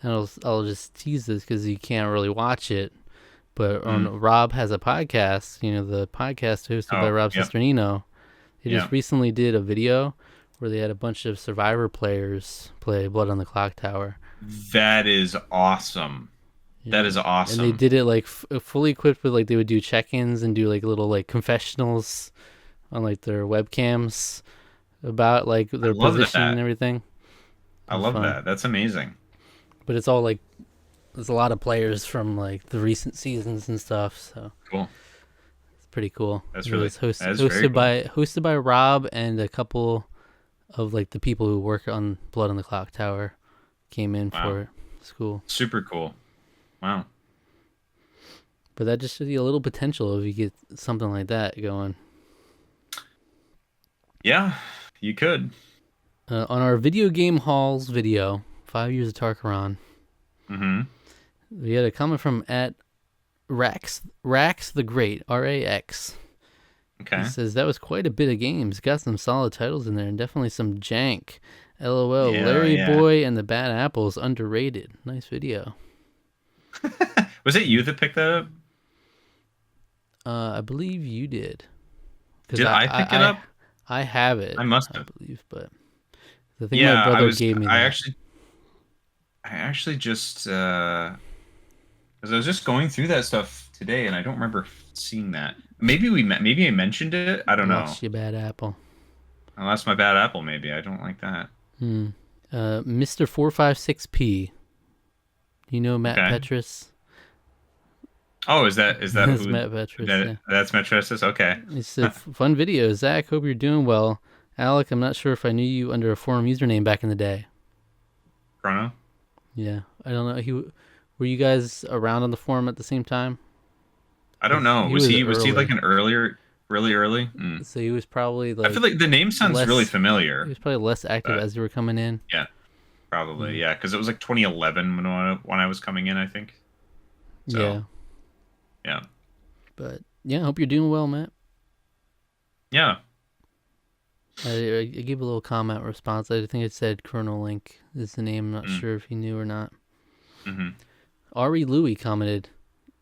And I'll just tease this because you can't really watch it. But on Rob Has a Podcast, the podcast hosted by Rob Yep. Cesternino, they Yeah. just recently did a video where they had a bunch of Survivor players play Blood on the Clock Tower. That is awesome. That is awesome. And they did it like fully equipped with like they would do check-ins and do like little like confessionals on like their webcams about like their position and everything. I love that. That's amazing. But it's all like there's a lot of players from like the recent seasons and stuff, so Cool. it's pretty cool. That's It really was that's very cool. hosted by Rob, and a couple of like the people who work on Blood on the Clock Tower came in for it. It's cool. Super cool. Wow. But that just shows you a little potential if you get something like that going. Yeah, you could. On our video game halls video, 5 years of Tarqaron, we had a comment from at Rax the Great, RAX. Okay. He says that was quite a bit of games. Got some solid titles in there and definitely some jank. LOL. Yeah, Larry yeah. Boy and the Bad Apples underrated. Nice video. Was it you that picked that up? I believe you did. Did I pick it up? I have it. I must have. believe, but I think my Yeah, brother gave me that. I actually just because I was just going through that stuff today, and I don't remember seeing that. Maybe I mentioned it. I don't know. Lost your bad apple. I lost my bad apple. Maybe I don't like that. Mr. 456P. You know Matt Okay. Petrus? Oh, is that That's who? Matt Petrus. Yeah. That's Matt Petrus. Okay. It's a fun video. Zach, hope you're doing well. Alec, I'm not sure if I knew you under a forum username back in the day. Chrono. Yeah, I don't know. Were you guys around on the forum at the same time? I don't know. Was he like an really early? So he was probably like. I feel like the name sounds really familiar. He was probably less active as you were coming in. Yeah, probably. Yeah, because it was like 2011 when I was coming in, I think. So, yeah. Yeah. But yeah, I hope you're doing well, Matt. Yeah. I gave a little comment response. I think it said Colonel Link is the name. I'm not sure if he knew or not. Mm-hmm. Ari Louie commented,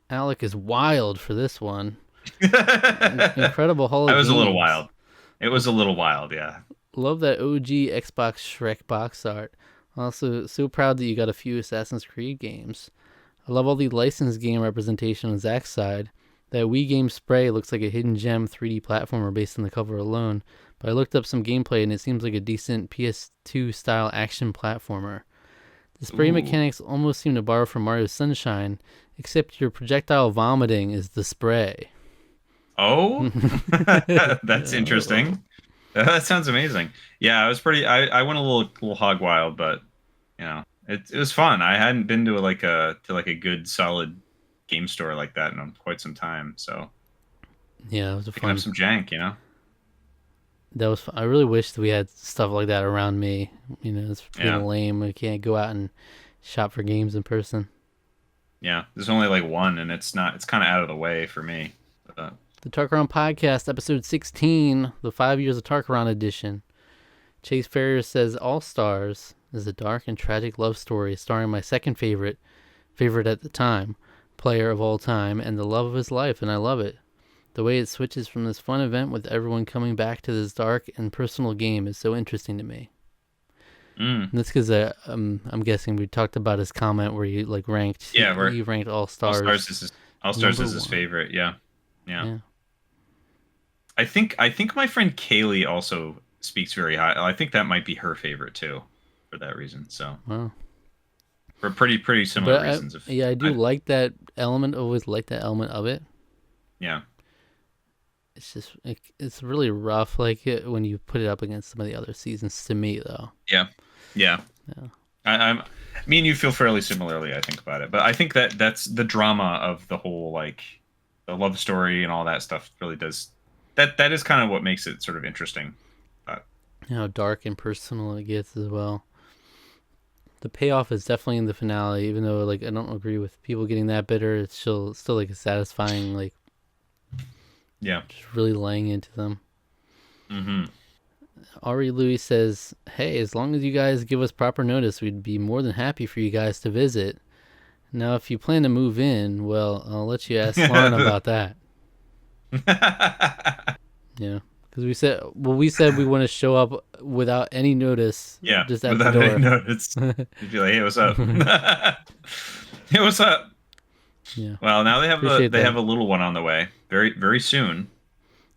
Alec is wild for this one. Incredible Hall of I was Games. a little wild. It was a little wild, yeah. Love that OG Xbox Shrek box art. Also, so proud that you got a few Assassin's Creed games. I love all the licensed game representation on Zach's side. That Wii game Spray looks like a hidden gem 3D platformer based on the cover alone. But I looked up some gameplay and it seems like a decent PS2 style action platformer. The spray mechanics almost seem to borrow from Mario Sunshine, except your projectile vomiting is the spray. Oh, that's interesting. That sounds amazing. Yeah, I went a little hog wild, but you know, it was fun. I hadn't been to a good solid game store like that in quite some time. So yeah, it was picking up some jank, you know. That was fun. I really wish that we had stuff like that around me. You know, it's pretty lame. We can't go out and shop for games in person. Yeah, there's only like one, and it's kind of out of the way for me. The Tarqaron Podcast, episode 16, the 5 Years of Tarqaron edition. Chase Ferrier says All Stars is a dark and tragic love story starring my second favorite at the time, player of all time, and the love of his life, and I love it. The way it switches from this fun event with everyone coming back to this dark and personal game is so interesting to me. And that's because I'm guessing we talked about his comment where he like ranked. Yeah, he ranked All Stars. All Stars is his favorite. Yeah. I think my friend Kaylee also speaks very high. I think that might be her favorite too, for that reason. So. Wow. For pretty similar reasons. I do like that element. Always like that element of it. Yeah. It's just it's really rough, like when you put it up against some of the other seasons. To me, though. Yeah. Me and you feel fairly similarly, I think, about it. But I think that's the drama of the whole, like, the love story and all that stuff really does. That is kind of what makes it sort of interesting. How dark and personal it gets as well. The payoff is definitely in the finale, even though like I don't agree with people getting that bitter. It's still like a satisfying like. Yeah. Just really laying into them. Mm-hmm. Ari Louis says, hey, as long as you guys give us proper notice, we'd be more than happy for you guys to visit. Now, if you plan to move in, well, I'll let you ask Lauren about that. Yeah. Because we said we want to show up without any notice. Yeah. Just at the door. Without any notice. You'd be like, hey, what's up? Hey, what's up? Yeah. Well, now they have a little one on the way. Very, very soon.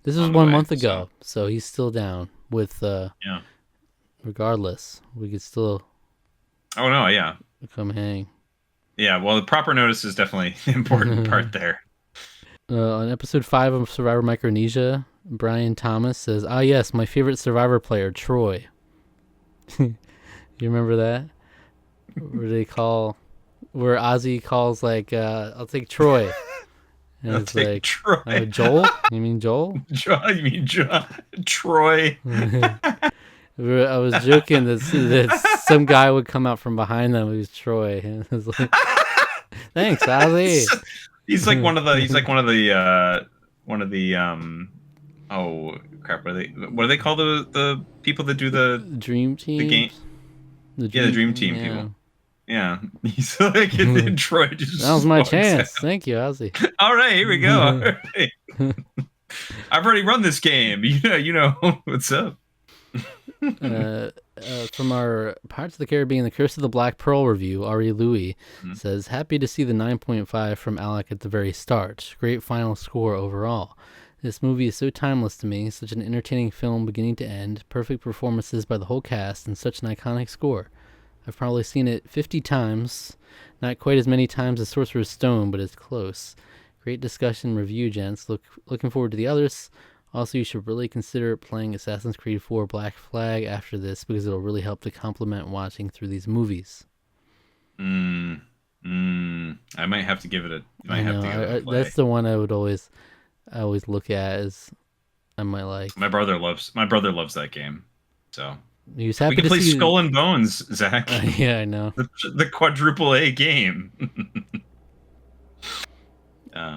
This was 1 month ago, so he's still down with regardless, we could still come hang. Yeah, well, the proper notice is definitely the important part there. On episode 5 of Survivor Micronesia, Brian Thomas says, yes, my favorite Survivor player, Troy. You remember that? Where Ozzy calls like, I'll take Troy. And it's like, Troy. Joel? You mean Joel? You mean Troy? I was joking that some guy would come out from behind them who's Troy. And it was like, thanks, Ozzy. He's like one of the oh crap, what do they call the people that do the dream team? The game? The dream team people. Yeah, he's like in Troy That was just my walks out. chance. Thank you, Ozzy. All right, here we go. All right. I've already run this game. You know what's up. From our Pirates of the Caribbean: The Curse of the Black Pearl review, Ari Louie Mhm. says, "Happy to see the 9.5 from Alec at the very start. Great final score overall. This movie is so timeless to me. Such an entertaining film, beginning to end. Perfect performances by the whole cast, and such an iconic score. I've probably seen it 50 times. Not quite as many times as Sorcerer's Stone, but it's close. Great discussion review, gents. Looking forward to the others. Also, you should really consider playing Assassin's Creed 4 Black Flag after this because it'll really help to complement watching through these movies." I might have to give it a. I know. Play. That's the one I always look at as I might like. My brother loves that game, so He was we happy can to play see. Skull and Bones, Zach. Yeah, I know. The quadruple A game.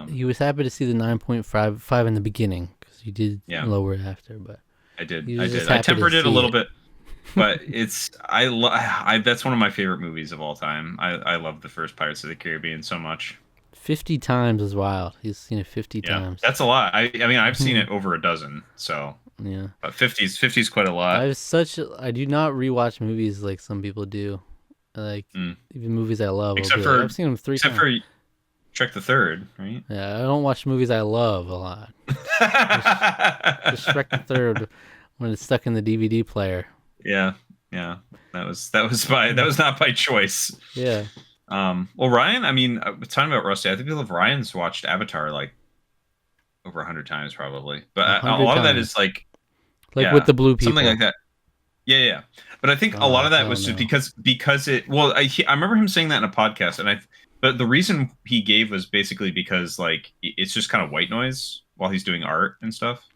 He was happy to see the 9.5 in the beginning because you did Yeah. lower it after, but I did. he was just I happy to tempered it a see little bit, but that's one of my favorite movies of all time. I love the first Pirates of the Caribbean so much. 50 times is wild. He's seen it 50 Yeah, times. that's a lot. I mean, I've seen it over a dozen, so Yeah. but 50's quite a lot. I do not rewatch movies like some people do. Like even movies I love. Except for I've seen them 3 times. for Trek the Third, right? Yeah, I don't watch movies I love a lot. Just Shrek the Third when it's stuck in the DVD player. Yeah. That was not by choice. Yeah. Well, Ryan, I mean, talking about Rusty, I think people of Ryan's watched Avatar like over 100 times probably, but a 100 lot of that times. is like with the blue people. something like that. Yeah. But I think a lot of that was just because it. Well, I remember him saying that in a podcast, but the reason he gave was basically because like it's just kind of white noise while he's doing art and stuff,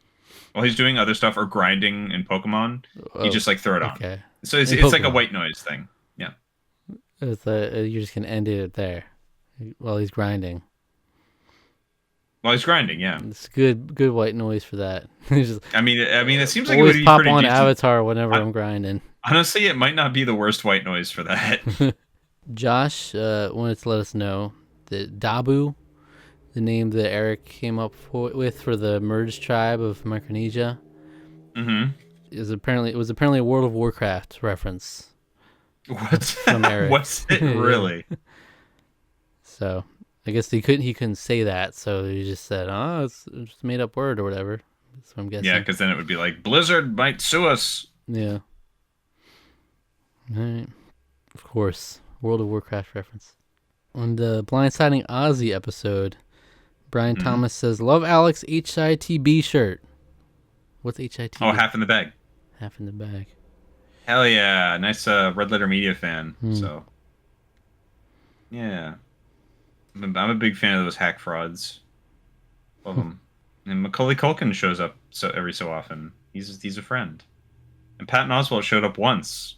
while he's doing other stuff or grinding in Pokemon. You just like throw it on. Okay. So it's like a white noise thing. Yeah. You're just gonna end it there while he's grinding. While he's grinding, yeah. It's good white noise for that. I mean, it seems like it always would be pop pretty on decent. Avatar whenever I'm grinding. Honestly, it might not be the worst white noise for that. Josh wanted to let us know that Dabu, the name that Eric came up with for the merged tribe of Micronesia, it was apparently a World of Warcraft reference. What? From Eric. What's it really? So I guess he couldn't say that, so he just said, "Oh, it's just a made up word or whatever." That's what I'm guessing. Yeah, because then it would be like Blizzard might sue us. Yeah. All right. Of course, World of Warcraft reference. On the Blindsiding Ozzy episode, Brian Thomas says, "Love Alex HITB shirt." What's HITB? Oh, half in the bag. Half in the bag. Hell yeah. Nice Red Letter Media fan. So, yeah. I'm a big fan of those hack frauds. Love them. And Macaulay Culkin shows up every so often. He's a friend. And Patton Oswalt showed up once.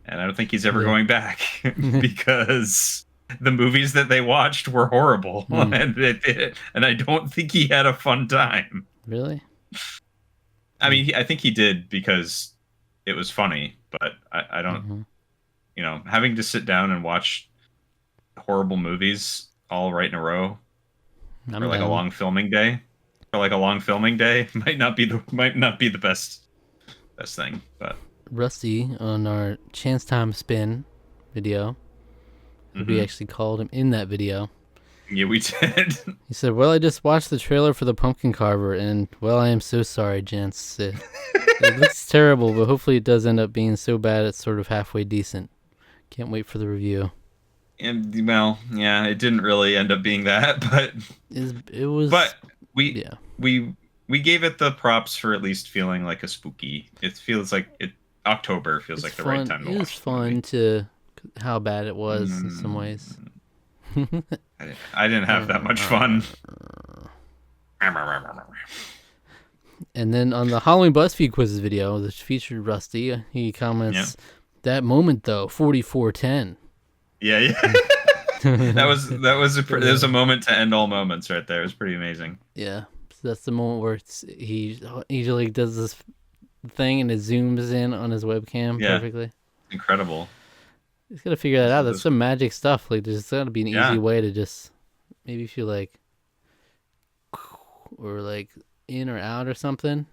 And I don't think he's ever going back because the movies that they watched were horrible. And I don't think he had a fun time. Really? I mean, I think he did because it was funny, but I don't, having to sit down and watch horrible movies all right in a row for like a long filming day might not be the best thing. But Rusty on our Chance Time Spin video, we actually called him in that video. Yeah, we did. He said, "Well, I just watched the trailer for the Pumpkin Carver, and well, I am so sorry, gents. It looks terrible, but hopefully it does end up being so bad it's sort of halfway decent. Can't wait for the review." And well, yeah, it didn't really end up being that, but it was. But we gave it the props for at least feeling like a spooky. It feels like October feels like the right time to watch. It was fun to how bad it was in some ways. I didn't have that much fun. And then on the Halloween BuzzFeed quizzes video, which featured Rusty, he comments, "That moment though, 4410." Yeah. that was a moment to end all moments right there. It was pretty amazing. Yeah, so that's the moment where he usually does this thing and it zooms in on his webcam perfectly. Incredible. Just gotta figure that out. That's This, some magic stuff. Like, there's gotta be an easy yeah, way to just maybe if you like, or like in or out or something.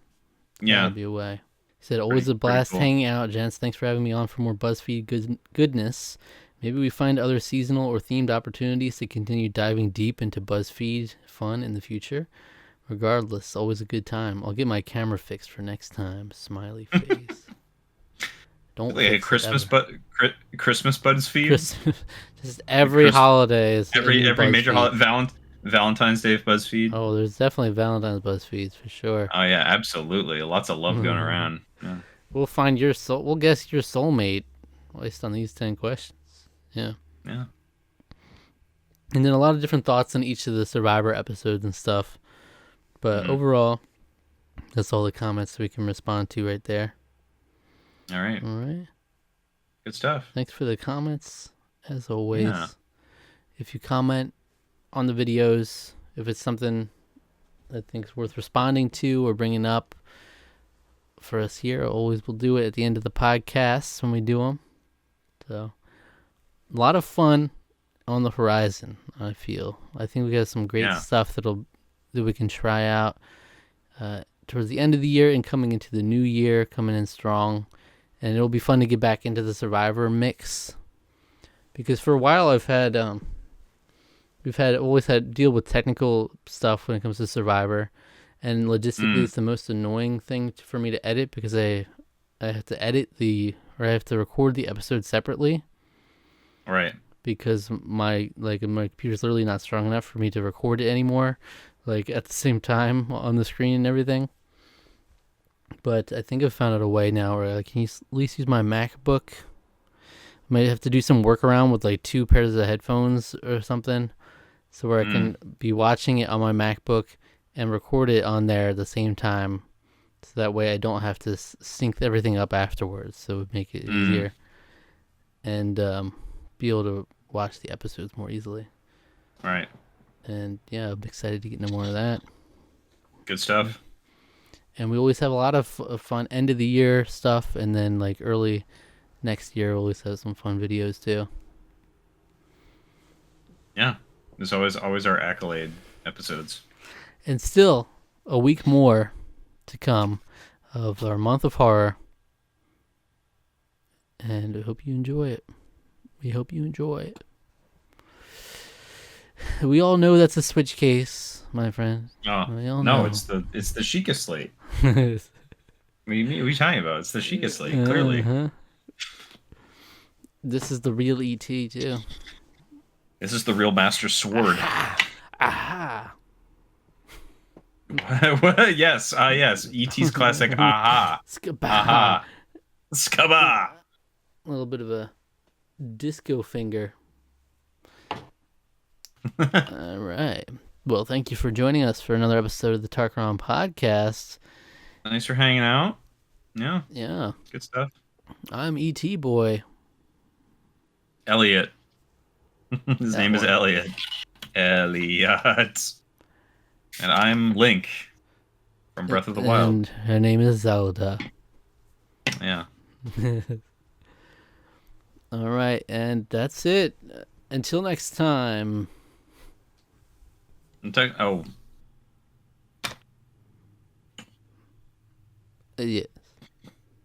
Gotta yeah, be a way. He said, always a pretty blast cool. hanging out, gents. Thanks for having me on for more BuzzFeed goodness. Maybe we find other seasonal or themed opportunities to continue diving deep into BuzzFeed fun in the future. Regardless, always a good time. I'll get my camera fixed for next time. Smiley face. Don't Like a fix it Christmas ever. Christmas BuzzFeed. Christmas, just every Chris, holiday is a new every major BuzzFeed. holiday, Valentine's Day of BuzzFeed. Oh, there's definitely Valentine's BuzzFeeds for sure. Oh yeah, absolutely. Lots of love going around. Yeah. We'll find your soul. We'll guess your soulmate based on these 10 questions. Yeah. Yeah. And then a lot of different thoughts on each of the Survivor episodes and stuff. But Hmm. overall, that's all the comments we can respond to right there. All right. All right. Good stuff. Thanks for the comments, as always. Yeah. If you comment on the videos, if it's something I think is worth responding to or bringing up for us here, always we'll do it at the end of the podcasts when we do them. So, a lot of fun on the horizon, I feel. I think we got some great stuff that we can try out towards the end of the year and coming into the new year, coming in strong. And it'll be fun to get back into the Survivor mix, because for a while I've had always had to deal with technical stuff when it comes to Survivor, and logistically it's the most annoying thing for me to edit, because I have to I have to record the episode separately. Right. Because my computer's literally not strong enough for me to record it anymore, like at the same time on the screen and everything. But I think I've found out a way now where I can at least use my MacBook. Might have to do some workaround with like 2 pairs of headphones or something, so where I can be watching it on my MacBook and record it on there at the same time, so that way I don't have to sync everything up afterwards. So it would make it easier and be able to watch the episodes more easily. Right. And yeah, I'm excited to get into more of that. Good stuff. And we always have a lot of fun end of the year stuff, and then like early next year we'll always have some fun videos too. Yeah. There's always our accolade episodes. And still a week more to come of our month of horror. And I hope you enjoy it. We hope you enjoy it. We all know that's a switch case, my friend. Oh We all no, know. it's the Sheikah slate. What are you talking about? It's the Sheikah slate, clearly. Uh-huh. This is the real ET too. This is the real Master Sword. Aha! What? Yes, yes. E.T.'s classic. Aha, Skaba! aha, skaba. A little bit of a disco finger. All right. Well, thank you for joining us for another episode of the Tarqaron podcast. Thanks for hanging out. Yeah, Yeah. good stuff. I'm ET Boy. Elliot. His That name is one. Elliot. Elliot. And I'm Link from Breath of the Wild. And her name is Zelda. Yeah. All right. And that's it. Until next time. Oh, Yeah.